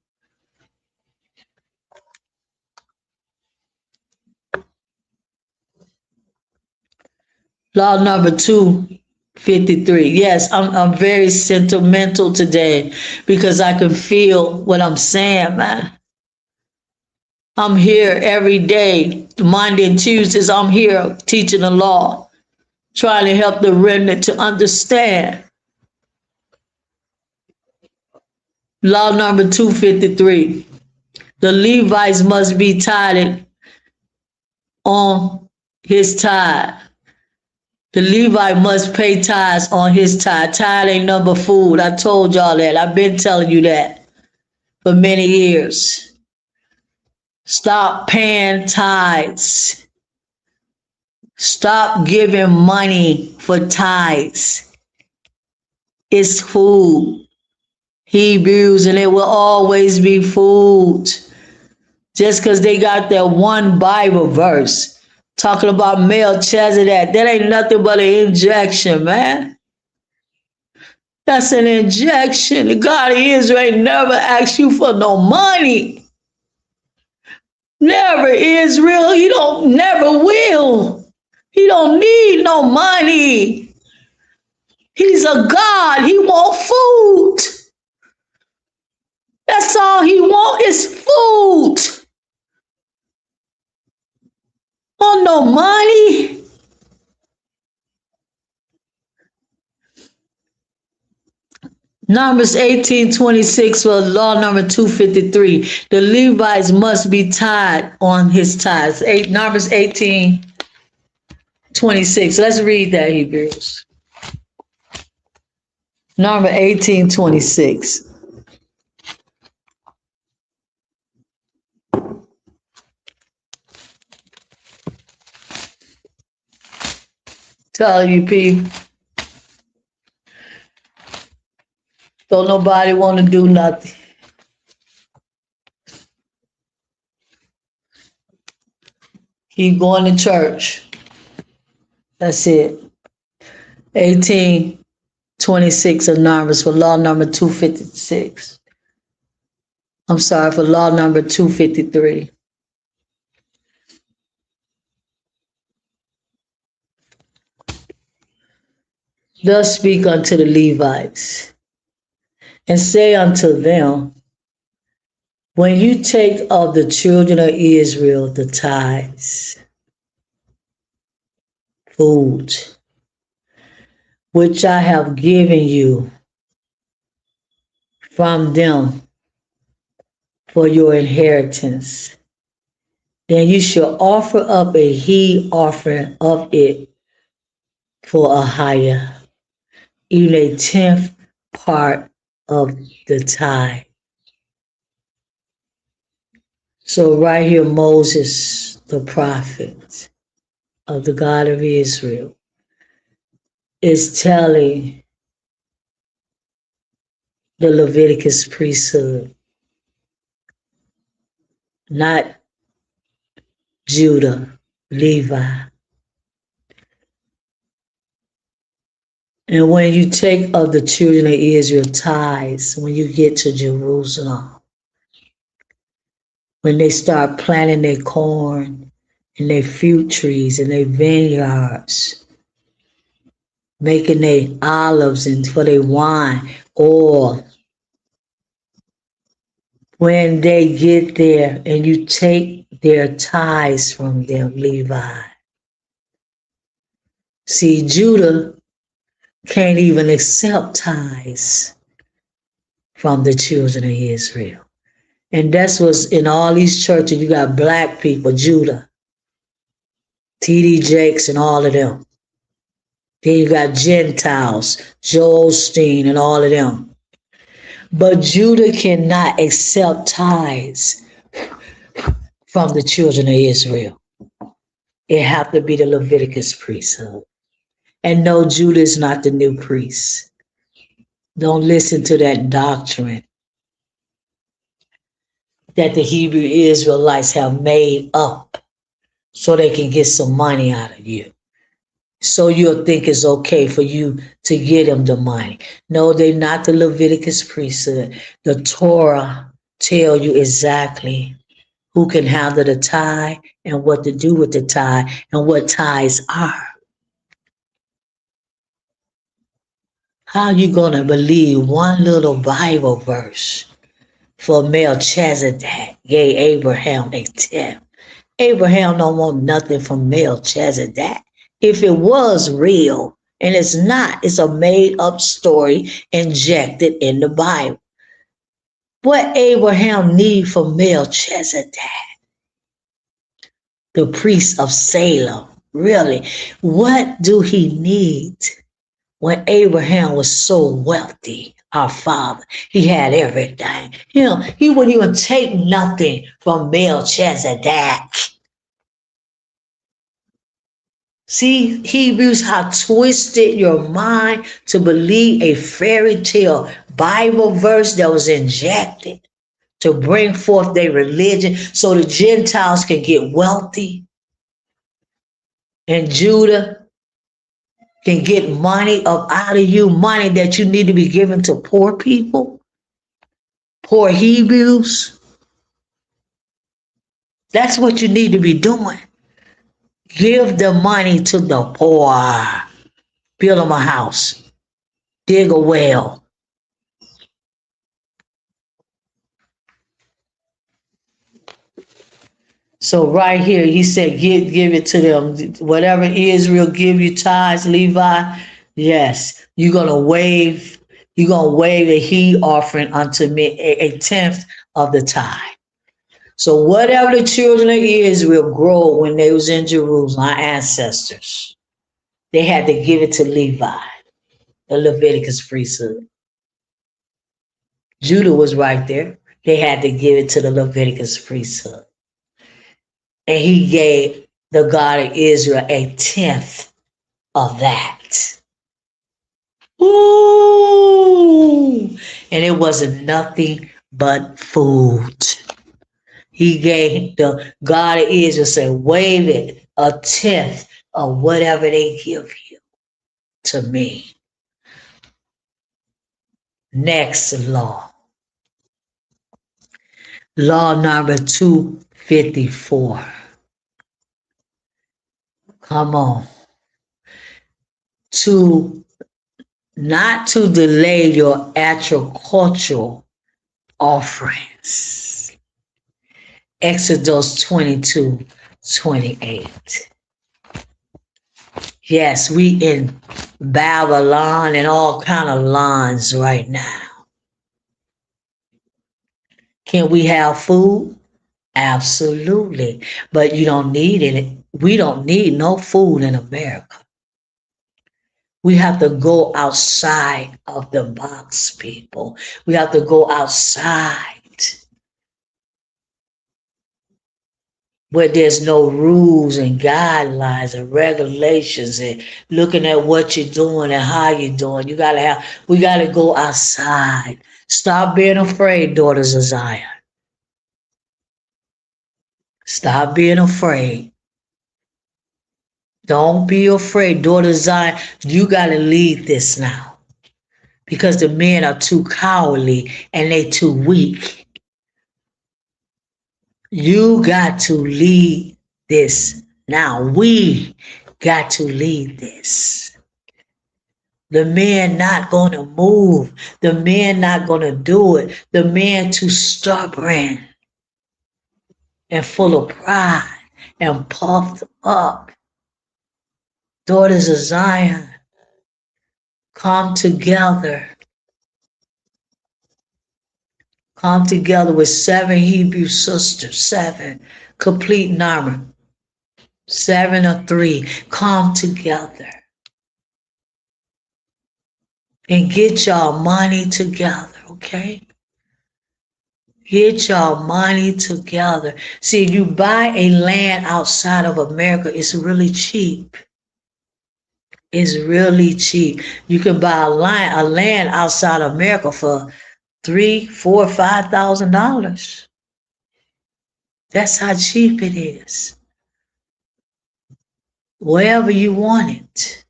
Law number 253. Yes, I'm very sentimental today because I can feel what I'm saying, man. I'm here every day. Monday and Tuesdays, I'm here teaching the law, trying to help the remnant to understand. Law number 253. The Levites must be tithed on his tithe. The Levite must pay tithes on his tithe. Tithe ain't number food. I told y'all that. I've been telling you that for many years. Stop paying tithes. Stop giving money for tithes. It's food. Hebrews, and it will always be food. Just because they got that one Bible verse talking about Melchizedek, that ain't nothing but an injection, man. That's an injection. The God of Israel ain't never asked you for no money. Never, Israel. He don't never will. He don't need no money. He's a God. He want food. That's all he want is food. Want no money. Numbers 18:26 for law number 253. The Levites must be tithed on his tithes. Numbers 18:26. Let's read that, Hebrews. Number 18:26. Tell you people. Don't nobody want to do nothing. Keep going to church. That's it. 18:26 of Numbers for law number 256. I'm sorry, for law number 253. Thus speak unto the Levites, and say unto them, when you take of the children of Israel the tithes, food, which I have given you from them for your inheritance, then you shall offer up a heave offering of it for Ahayah, even a 10th part of the tithe. So right here, Moses, the prophet of the God of Israel, is telling the Leviticus priesthood, not Judah, Levi. And when you take of the children of Israel tithes, when you get to Jerusalem, when they start planting their corn and their fruit trees and their vineyards, making their olives and for their wine, oil, when they get there and you take their tithes from them, Levi. See, Judah can't even accept tithes from the children of Israel. And that's what's in all these churches. You got black people, Judah, T.D. Jakes and all of them. Then you got Gentiles, Joel Osteen and all of them. But Judah cannot accept tithes from the children of Israel. It have to be the Leviticus priesthood. And no, Judah is not the new priest. Don't listen to that doctrine that the Hebrew Israelites have made up so they can get some money out of you. So you'll think it's okay for you to get them the money. No, they're not the Leviticus priesthood. The Torah tell you exactly who can handle the tithe and what to do with the tithe and what tithes are. How are you going to believe one little Bible verse for Melchizedek gave Abraham a tenth. Abraham don't want nothing from Melchizedek. If it was real, and it's not, it's a made up story injected in the Bible. What Abraham need from Melchizedek, the priest of Salem, really? What do he need when Abraham was so wealthy? Our father, he had everything. He wouldn't even take nothing from Melchizedek. See, Hebrews, how twisted your mind to believe a fairy tale Bible verse that was injected to bring forth their religion so the Gentiles can get wealthy and Judah can get money up out of you, money that you need to be given to poor people, poor Hebrews. That's what you need to be doing. Give the money to the poor. Build them a house. Dig a well. So right here, he said, give it to them. Whatever Israel give you tithes, Levi, yes, you're gonna waive a heat offering unto me, a tenth of the tithe. So whatever the children of Israel grow when they was in Jerusalem, our ancestors, they had to give it to Levi, the Leviticus priesthood. Judah was right there. They had to give it to the Leviticus priesthood. And he gave the God of Israel a tenth of that. Ooh! And it wasn't nothing but food. He gave the God of Israel, said, waive it, a tenth of whatever they give you to me. Next law. Law number 254. Come on. Not to delay your agricultural offerings. Exodus 22:28. Yes, we in Babylon and all kind of lands right now. Can we have food? Absolutely. But you don't need it. We don't need no food in America. We have to go outside of the box, people. We have to go outside where there's no rules and guidelines and regulations and looking at what you're doing and how you're doing. We gotta go outside. Stop being afraid, daughters of Zion. Stop being afraid. Don't be afraid, daughters of Zion. You gotta lead this now. Because the men are too cowardly and they too weak. You got to lead this now. We got to lead this. The men not going to move. The men not going to do it. The men too stubborn and full of pride and puffed up. Daughters of Zion, come together. Come together with 7 Hebrew sisters, 7, complete number, 7 or 3. Come together and get y'all money together, okay? Get y'all money together. See, you buy a land outside of America, it's really cheap. It's really cheap. You can buy a land outside of America for $3,000, $4,000, $5,000. That's how cheap it is. Wherever you want it.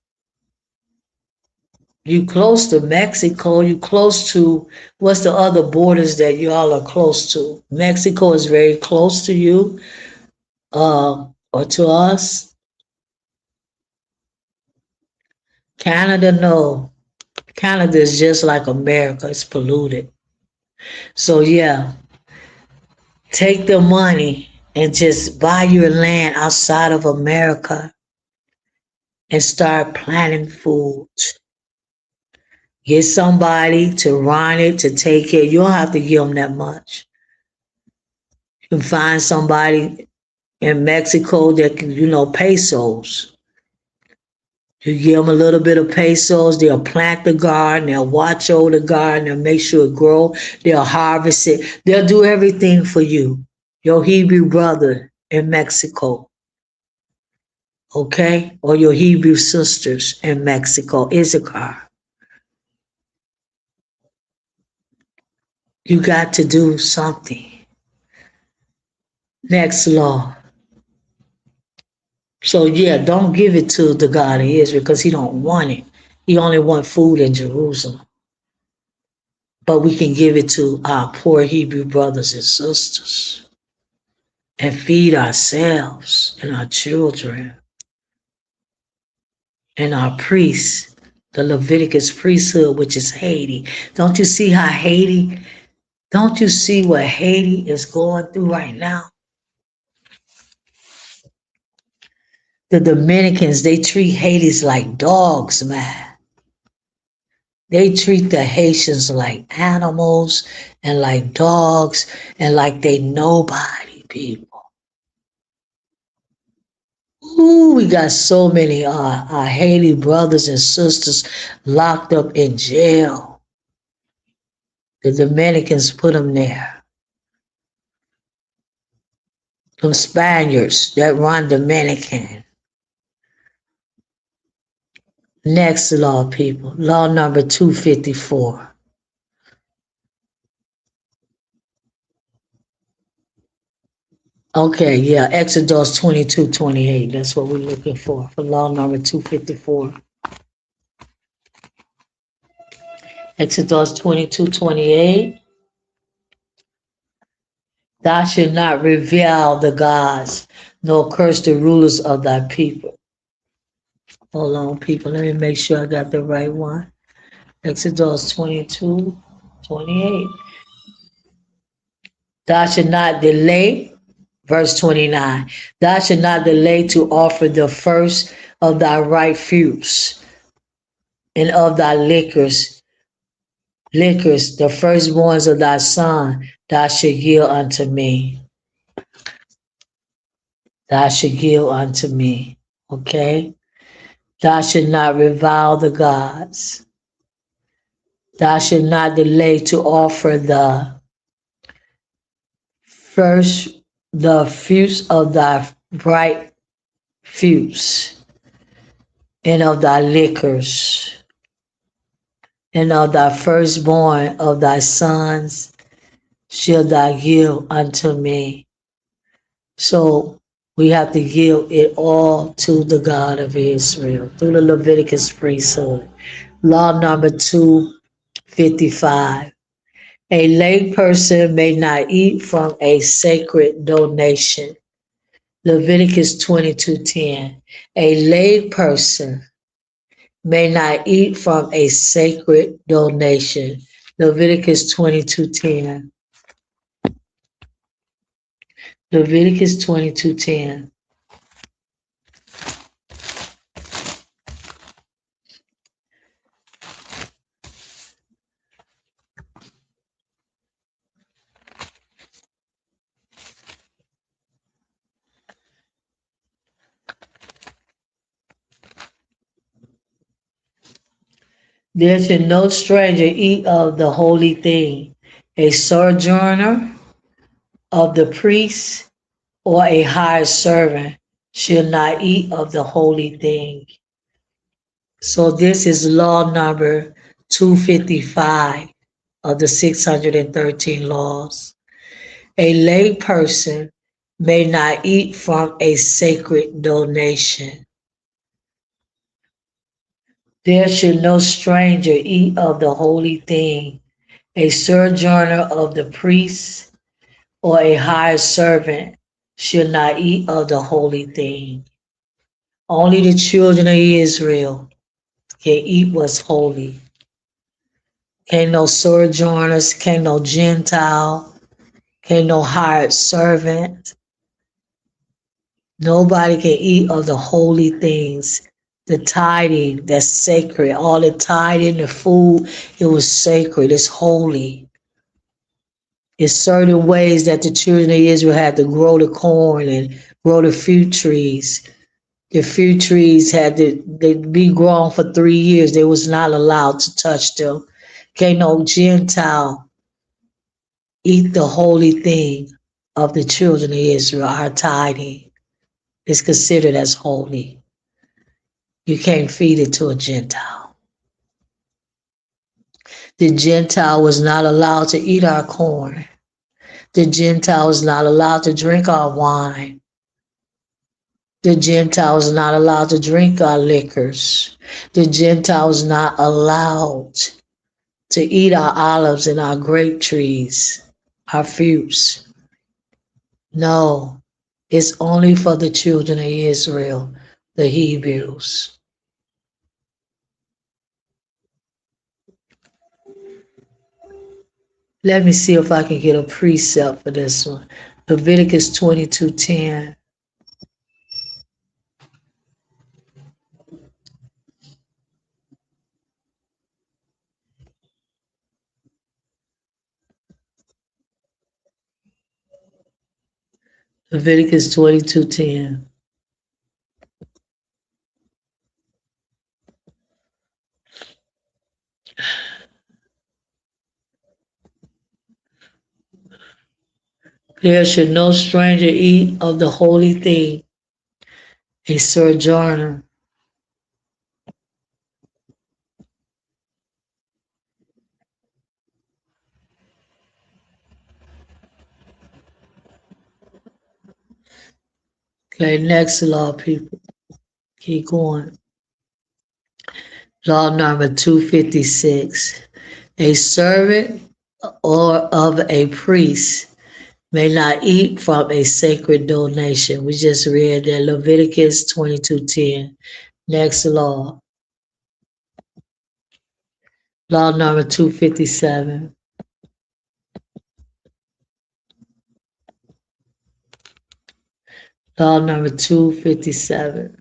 You close to Mexico, you close to, what's the other borders that y'all are close to? Mexico is very close to you, or to us. Canada, no. Canada is just like America, it's polluted. So yeah, take the money and just buy your land outside of America and start planting food. Get somebody to run it, to take care. You don't have to give them that much. You can find somebody in Mexico that can, pesos. You give them a little bit of pesos, they'll plant the garden, they'll watch over the garden, they'll make sure it grow, they'll harvest it, they'll do everything for you. Your Hebrew brother in Mexico, okay? Or your Hebrew sisters in Mexico, Issachar. You got to do something. Next law. So yeah, don't give it to the God of Israel because he don't want it. He only want food in Jerusalem. But we can give it to our poor Hebrew brothers and sisters and feed ourselves and our children and our priests, the Leviticus priesthood, which is Haiti. Don't you see how don't you see what Haiti is going through right now? The Dominicans, they treat Haitis like dogs, man. They treat the Haitians like animals and like dogs and like they nobody people. Ooh, we got so many our Haiti brothers and sisters locked up in jail. The Dominicans put them there. Them Spaniards that run Dominican. Next law, people. Law number 254. Okay, yeah, Exodus 22:28. That's what we're looking for law number 254. Exodus 22:28. Thou shalt not revile the gods, nor curse the rulers of thy people. Hold on, people. Let me make sure I got the right one. Exodus 22:28. Thou shalt not delay. Verse 29. Thou shalt not delay to offer the first of thy right fruits and of thy liquors, the firstborns of thy son, thou shalt yield unto me. Thou shalt yield unto me. Okay? Thou shalt not revile the gods. Thou shalt not delay to offer the fruits of thy bright fruits, and of thy liquors, and of thy firstborn of thy sons shall thou yield unto me. So we have to yield it all to the God of Israel through the Leviticus priesthood. Law number 255. A lay person may not eat from a sacred donation. Leviticus 22:10. A lay person may not eat from a sacred donation. Leviticus 22:10. Leviticus 22:10. There should no stranger eat of the holy thing, a sojourner of the priest or a hired servant shall not eat of the holy thing. So this is law number 255 of the 613 laws. A lay person may not eat from a sacred donation. There should no stranger eat of the holy thing, a sojourner of the priest or a hired servant should not eat of the holy thing. Only the children of Israel can eat what's holy. Can't no sojourners, can't no Gentile, can't no hired servant. Nobody can eat of the holy things. The tithing, that's sacred. All the tithing, the food, it was sacred. It's holy. It's certain ways that the children of Israel had to grow the corn and grow the fruit trees. The fruit trees had to they be grown for 3 years. They was not allowed to touch them. Can't no Gentile eat the holy thing of the children of Israel. Our tithing is considered as holy. You can't feed it to a Gentile. The Gentile was not allowed to eat our corn. The Gentile was not allowed to drink our wine. The Gentile was not allowed to drink our liquors. The Gentile was not allowed to eat our olives and our grape trees, our fruits. No, it's only for the children of Israel, the Hebrews. Let me see if I can get a precept for this one. Leviticus 22:10. Leviticus 22:10. There should no stranger eat of the holy thing, a sojourner. Okay, next law, people. Keep going. Law number 256. A servant or of a priest may not eat from a sacred donation. We just read that Leviticus 22:10. Next law. Law number 257. Law number 257.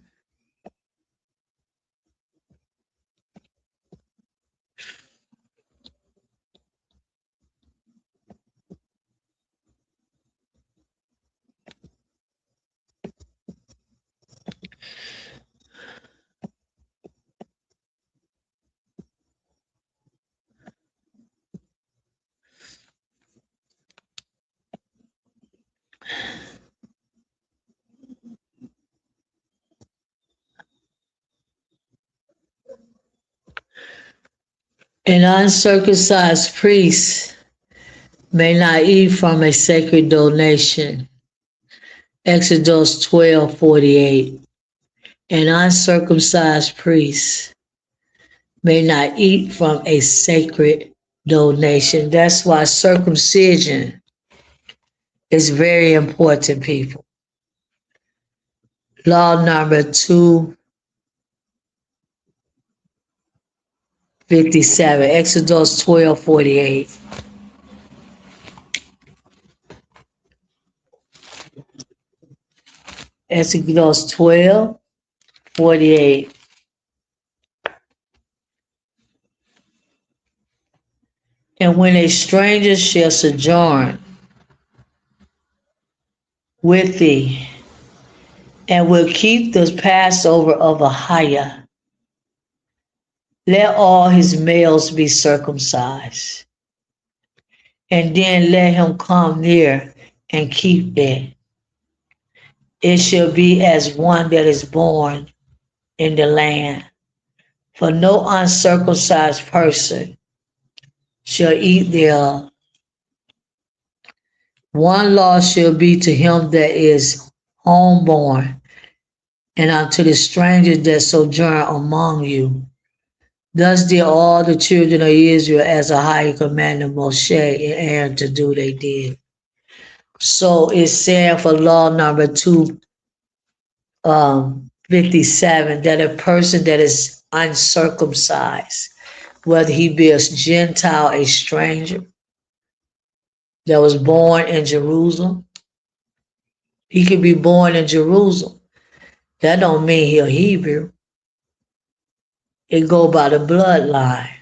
An uncircumcised priest may not eat from a sacred donation. Exodus 12:48. An uncircumcised priest may not eat from a sacred donation. That's why circumcision is very important, people. Law number 257, Exodus 12:48. Exodus 12:48. And when a stranger shall sojourn with thee, and will keep the Passover of Ahayah, let all his males be circumcised, and then let him come near and keep it. It shall be as one that is born in the land. For no uncircumcised person shall eat thereof. One law shall be to him that is homeborn, and unto the strangers that sojourn among you. Thus did all the children of Israel, as Ahayah commanded Moshe and Aaron to do, they did. So it's saying for law number 257 that a person that is uncircumcised, whether he be a Gentile, a stranger that was born in Jerusalem. He could be born in Jerusalem. That don't mean he a Hebrew. It go by the bloodline.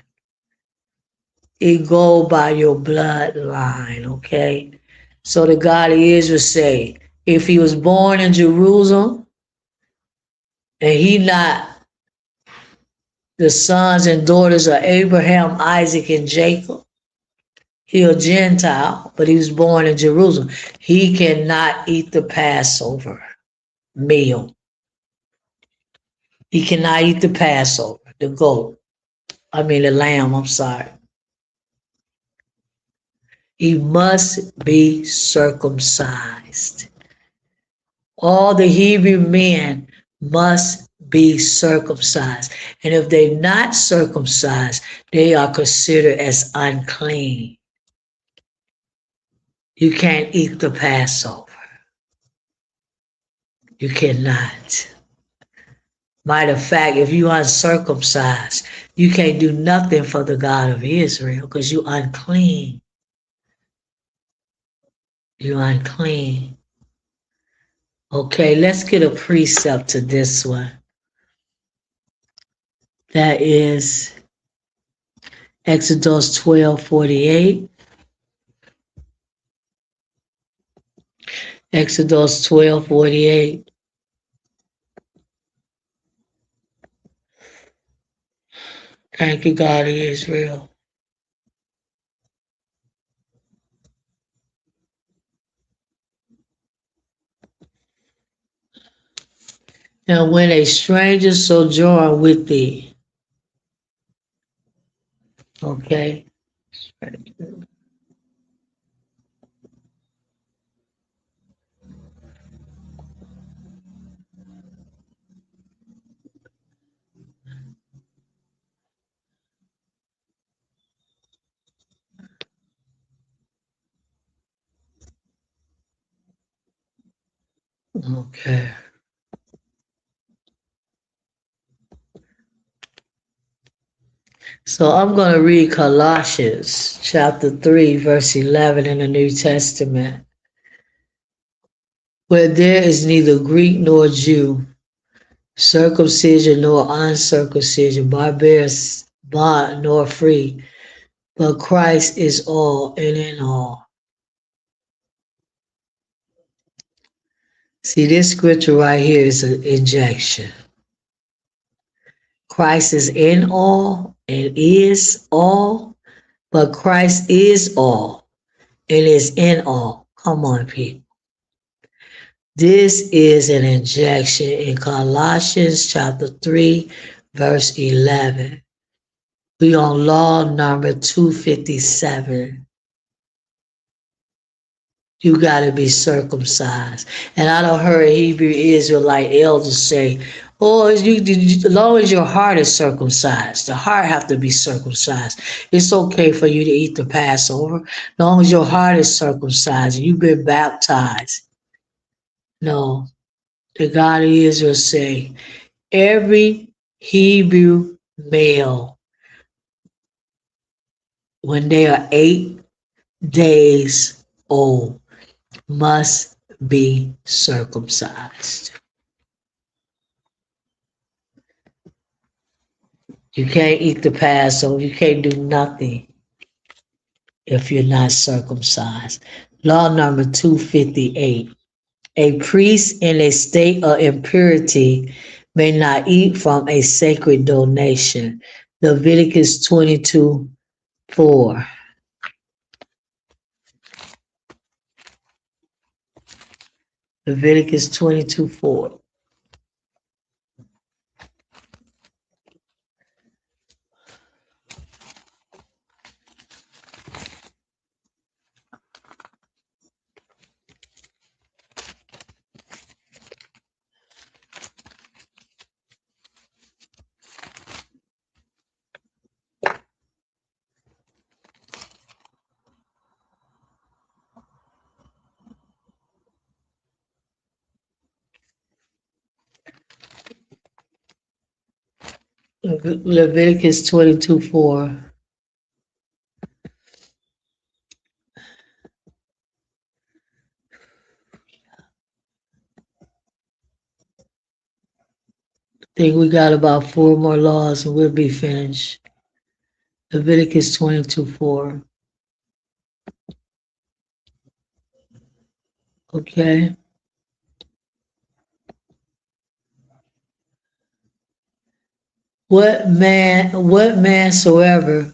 It go by your bloodline, okay? So the God of Israel say, if he was born in Jerusalem and he not the sons and daughters of Abraham, Isaac, and Jacob, he a Gentile, but he was born in Jerusalem. He cannot eat the Passover meal. He cannot eat the Passover, the lamb, I'm sorry. He must be circumcised. All the Hebrew men must be circumcised. And if they're not circumcised, they are considered as unclean. You can't eat the Passover. You cannot. Matter of fact, if you uncircumcised, you can't do nothing for the God of Israel because you unclean. You're unclean. Okay, let's get a precept to this one. That is Exodus 12:48. Exodus 12:48. Thank you, God of Israel. And when a stranger sojourn with thee, okay? Okay. So I'm going to read Colossians chapter 3, verse 11 in the New Testament, where there is neither Greek nor Jew, circumcision nor uncircumcision, barbarous, bond nor free, but Christ is all and in all. See, this scripture right here is an injection. Christ is in all and is all, but Christ is all and is in all. Come on, people. This is an injection in Colossians chapter 3, verse 11. We on law number 257. You got to be circumcised. And I don't heard Hebrew Israelite elders say, oh, as long as your heart is circumcised, the heart have to be circumcised. It's okay for you to eat the Passover, as long as your heart is circumcised and you've been baptized. No, the God of Israel say, every Hebrew male, when they are 8 days old, must be circumcised. You can't eat the Passover. You can't do nothing if you're not circumcised. Law number 258. A priest in a state of impurity may not eat from a sacred donation. Leviticus 22:4. Leviticus 22:4. Leviticus 22:4. I think we got about 4 more laws and we'll be finished. Leviticus 22:4. Okay. What man soever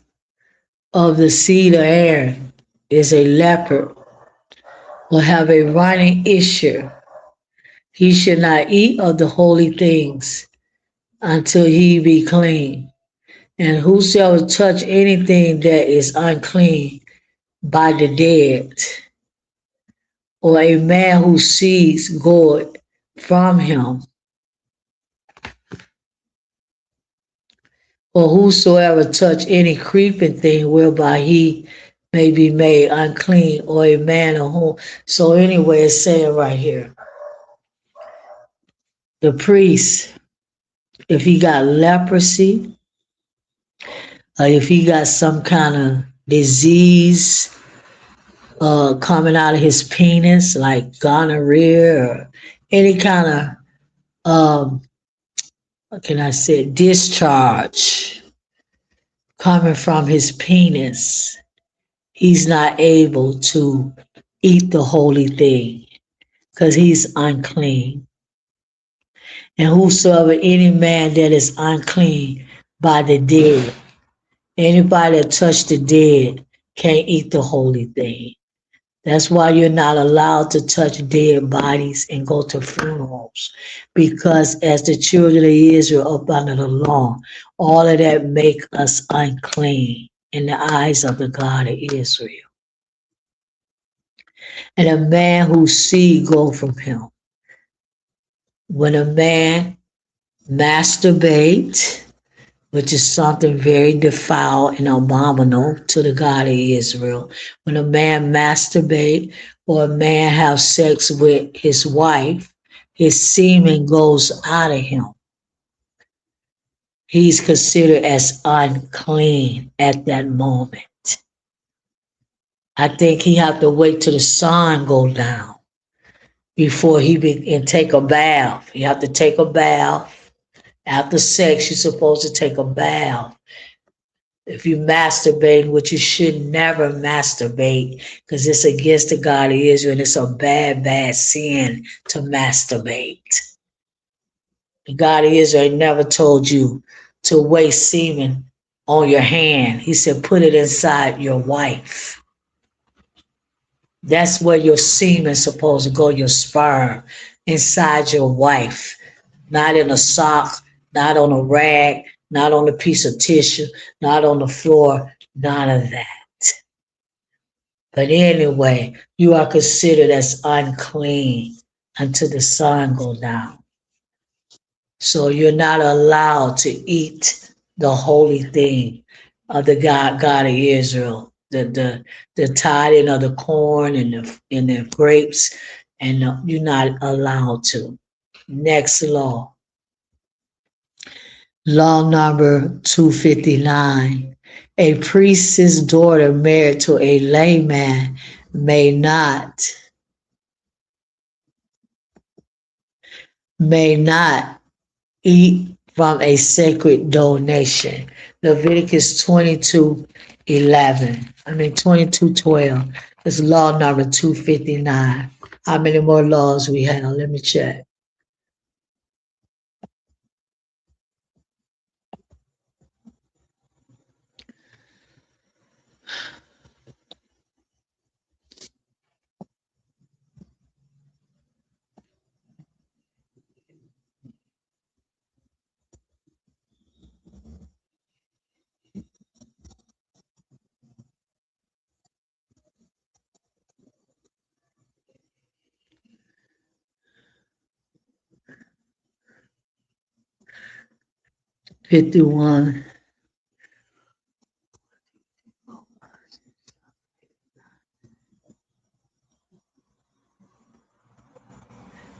of the seed of Aaron is a leper will have a running issue. He should not eat of the holy things until he be clean. And whosoever touch anything that is unclean by the dead, or a man who sees goeth from him, or whosoever touch any creeping thing whereby he may be made unclean, or a man of whom. So anyway, it's saying right here, the priest, if he got leprosy, or if he got some kind of disease coming out of his penis, like gonorrhea or any kind of, what can I say, discharge coming from his penis, he's not able to eat the holy thing because he's unclean. And whosoever any man that is unclean by the dead, anybody that touched the dead can't eat the holy thing. That's why you're not allowed to touch dead bodies and go to funerals. Because as the children of Israel up under the law, all of that make us unclean in the eyes of the God of Israel. And a man whose seed go from him. When a man masturbates, which is something very defile and abominable to the God of Israel. When a man masturbate or a man have sex with his wife, his semen goes out of him. He's considered as unclean at that moment. I think he have to wait till the sun go down before he and take a bath. You have to take a bath. After sex, you're supposed to take a bath. If you masturbate, which you should never masturbate, because it's against the God of Israel, and it's a bad, bad sin to masturbate. The God of Israel never told you to waste semen on your hand. He said, put it inside your wife. That's where your semen's supposed to go, your sperm, inside your wife, not in a sock, not on a rag, not on a piece of tissue, not on the floor, none of that. But anyway, you are considered as unclean until the sun goes down. So you're not allowed to eat the holy thing of the God of Israel, the tithing of the corn and the grapes, and you're not allowed to. Next law. Law number 259. A priest's daughter married to a layman may not eat from a sacred donation. Leviticus 22:12. It's law number 259. How many more laws we have? Let me check. 51.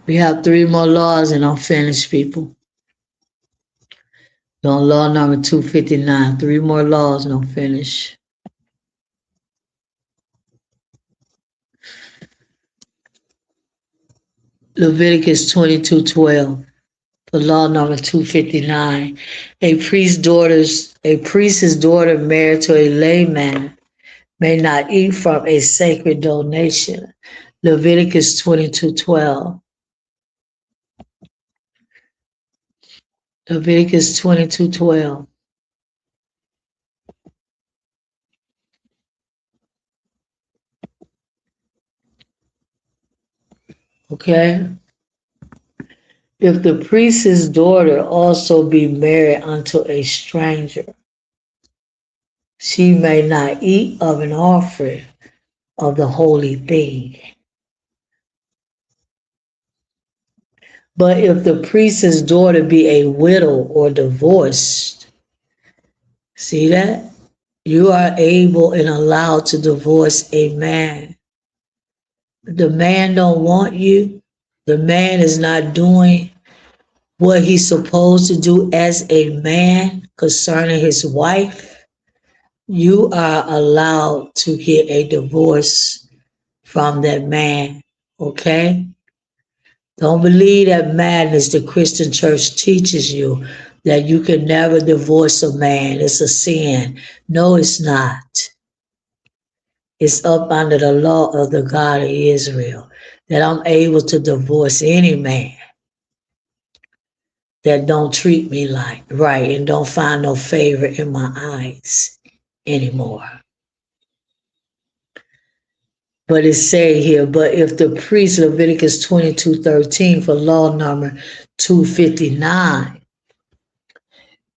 We have 3 more laws and I'm finished, people. On law number 259, three more laws and I'm finished. Leviticus 22:12. For law number 259, a priest's daughter married to a layman may not eat from a sacred donation. Leviticus 22:12. Leviticus 22:12. Okay. If the priest's daughter also be married unto a stranger, she may not eat of an offering of the holy thing. But if the priest's daughter be a widow or divorced, see that? You are able and allowed to divorce a man. The man don't want you. The man is not doing what he's supposed to do as a man concerning his wife. You are allowed to get a divorce from that man, okay? Don't believe that madness the Christian church teaches you that you can never divorce a man. It's a sin. No, it's not. It's up under the law of the God of Israel that I'm able to divorce any man that don't treat me like right and don't find no favor in my eyes anymore. But it say here, but if the priest, Leviticus 22:13 for law number 259,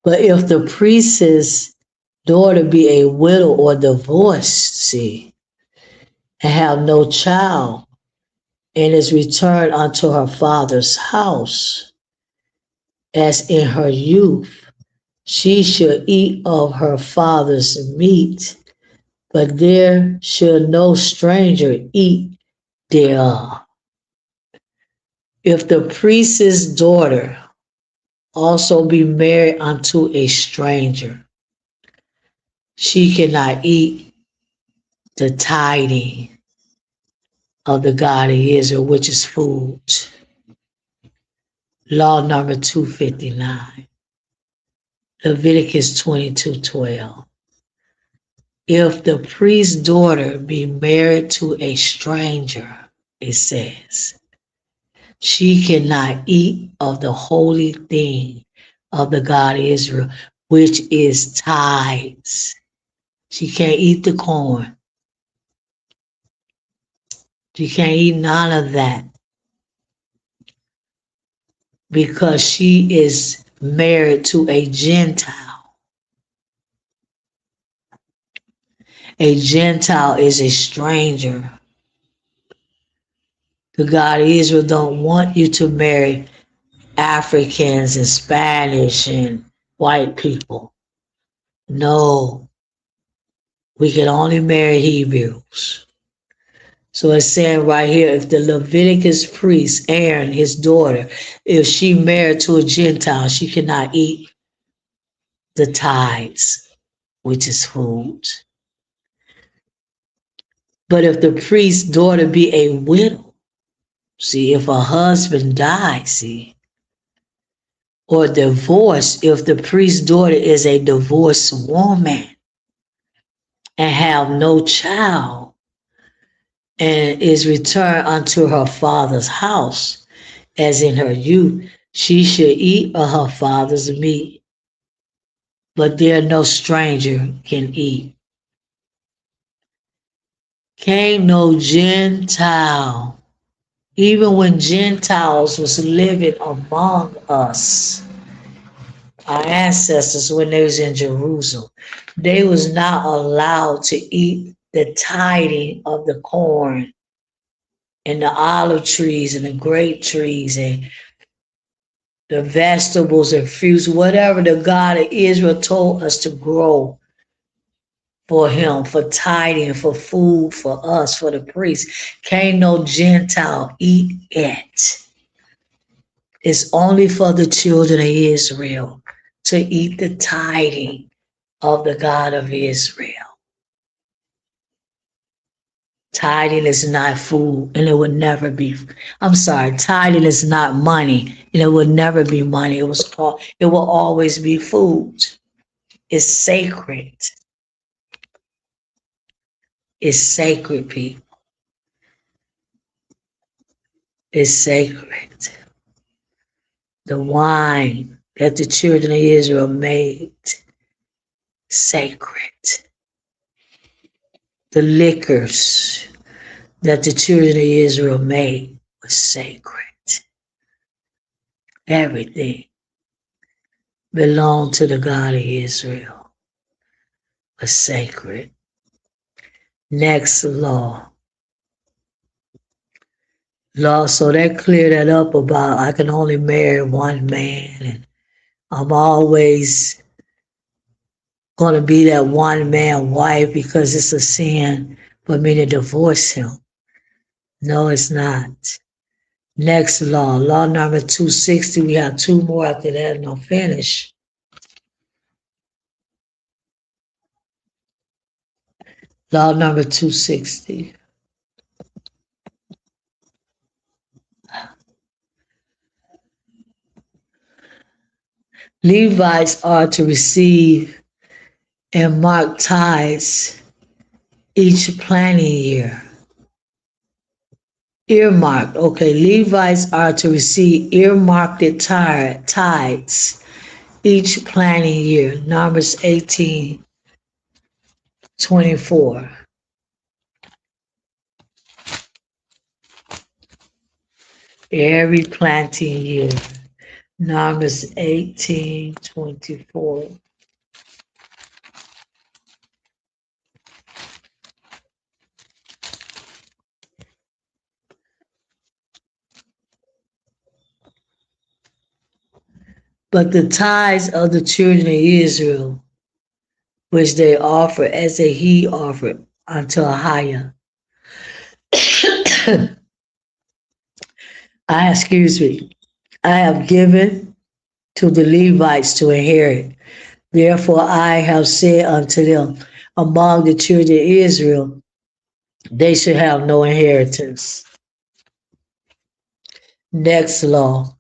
but if the priest's daughter be a widow or divorced, see, and have no child, and is returned unto her father's house, as in her youth, she shall eat of her father's meat, but there shall no stranger eat thereof. If the priest's daughter also be married unto a stranger, she cannot eat the tithing of the God of Israel, which is food. Law number 259, Leviticus 22:12. If the priest's daughter be married to a stranger, it says, she cannot eat of the holy thing of the God of Israel, which is tithes. She can't eat the corn. She can't eat none of that because she is married to a Gentile. A Gentile is a stranger. The God of Israel don't want you to marry Africans and Spanish and white people. No, we can only marry Hebrews. So it's saying right here, if the Leviticus priest, Aaron, his daughter, if she married to a Gentile, she cannot eat the tithes, which is food. But if the priest's daughter be a widow, see, if her husband dies, see, or divorced, if the priest's daughter is a divorced woman and have no child and is returned unto her father's house, as in her youth, she shall eat of her father's meat, but there no stranger can eat. Can't no Gentile, even when Gentiles was living among us, our ancestors when they was in Jerusalem, they was not allowed to eat the tithing of the corn and the olive trees and the grape trees and the vegetables and fruits, whatever the God of Israel told us to grow for him, for tithing, for food, for us, for the priests. Can't no Gentile eat it. It's only for the children of Israel. to eat the tithing of the God of Israel. Tithing is not food, and it will never be. I'm sorry, tithing is not money, and it will never be money. It will always be food. It's sacred. It's sacred, people. It's sacred. The wine that the children of Israel made, sacred. The liquors that the children of Israel made was sacred. Everything belonged to the God of Israel, was sacred. Next law. So that cleared that up about I can only marry one man, and I'm always going to be that one man wife because it's a sin for me to divorce him. No, it's not. Next law, law number 260. We have two more after that and I'll finish. Law number 260. Levites are to receive and mark tithes each planting year. Earmarked. Okay, Levites are to receive earmarked tithes each planting year. Numbers 18:24. Every planting year. Numbers 18:24. But the tithes of the children of Israel, which they offer as a heat offering unto Ahayah. Excuse me. I have given to the Levites to inherit. Therefore I have said unto them, among the children of Israel, they should have no inheritance. Next law.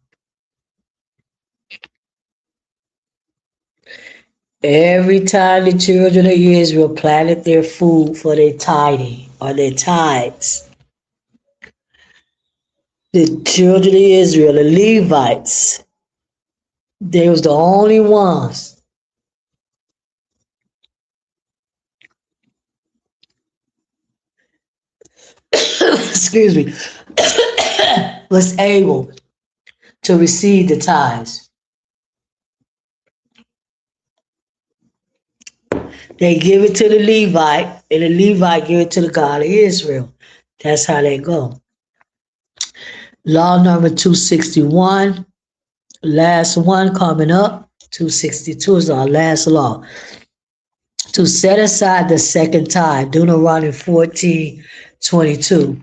Every time the children of Israel planted their food for their tithing or their tithes, the children of Israel, the Levites, they was the only ones excuse me, was able to receive the tithes. They give it to the Levite, and the Levite give it to the God of Israel. That's how they go. Law number 261, last one coming up. 262 is our last law. To set aside the second tithe, Deuteronomy 14:22.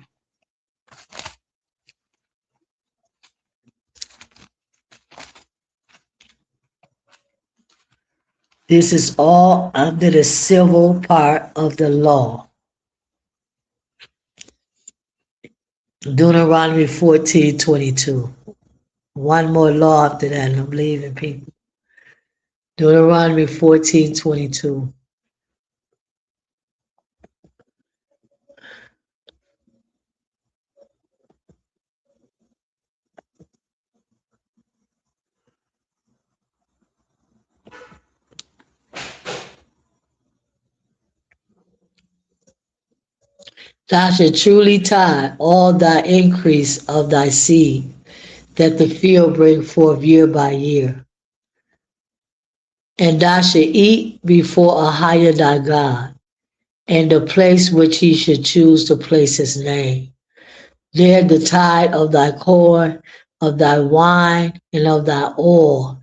This is all under the civil part of the law. Deuteronomy 14:22. One more law after that, and I'm leaving people. Deuteronomy 14:22. Thou shalt truly tithe all thy increase of thy seed, that the field bring forth year by year. And thou shalt eat before Ahayah thy God, and the place which he should choose to place his name. There the tithe of thy corn, of thy wine, and of thy oil,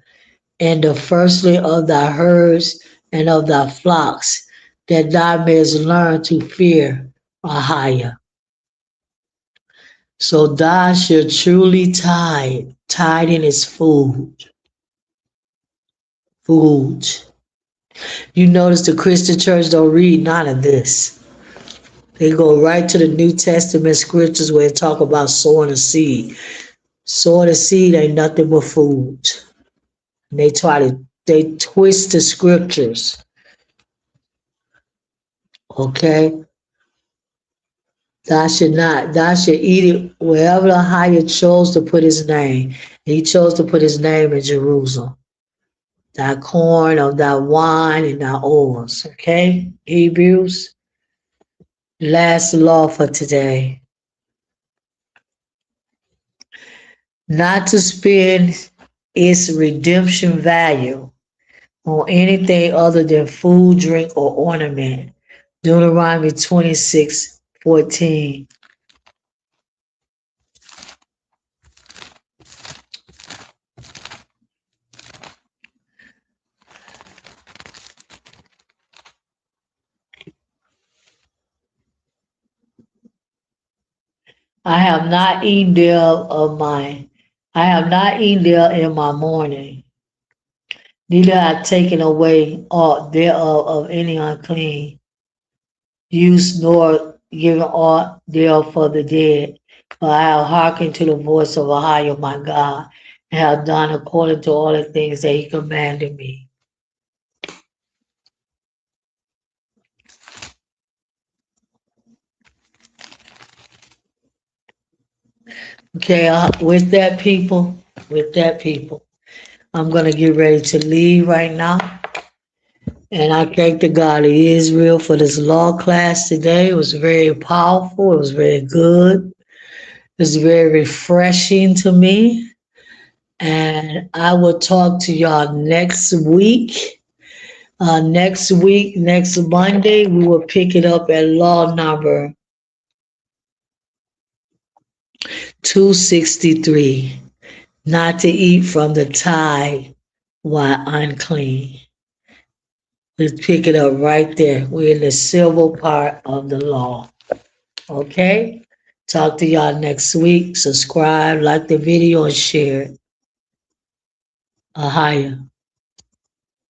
and the firstling of thy herds and of thy flocks, that thou mayest learn to fear Ahayah. So thou shalt truly tithe. Tithing is food. food. You notice the Christian church don't read none of this. They go right to the New Testament scriptures where it talk about sowing a seed. Sowing a seed ain't nothing but food. And they twist the scriptures. Okay? Thou should eat it wherever the Ahayah chose to put his name. He chose to put his name in Jerusalem. Thy corn of thy wine and thy oils. Okay? Hebrews. Last law for today. Not to spend its redemption value on anything other than food, drink, or ornament. Deuteronomy 26:14. I have not eaten I have not eaten there in my mourning, neither have taken away aught thereof of any unclean use, nor given aught thereof for the dead. For I have hearkened to the voice of Ahayah my God, and have done according to all the things that he commanded me. Okay, with that people, I'm going to get ready to leave right now. And I thank the God of Israel for this law class today. It was very powerful. It was very good. It was very refreshing to me. And I will talk to y'all next week. Next Monday, we will pick it up at law number 263. Not to eat from the tithe while unclean. We'll pick it up right there. We're in the civil part of the law. Okay? Talk to y'all next week. Subscribe, like the video, and share it. Ahayah.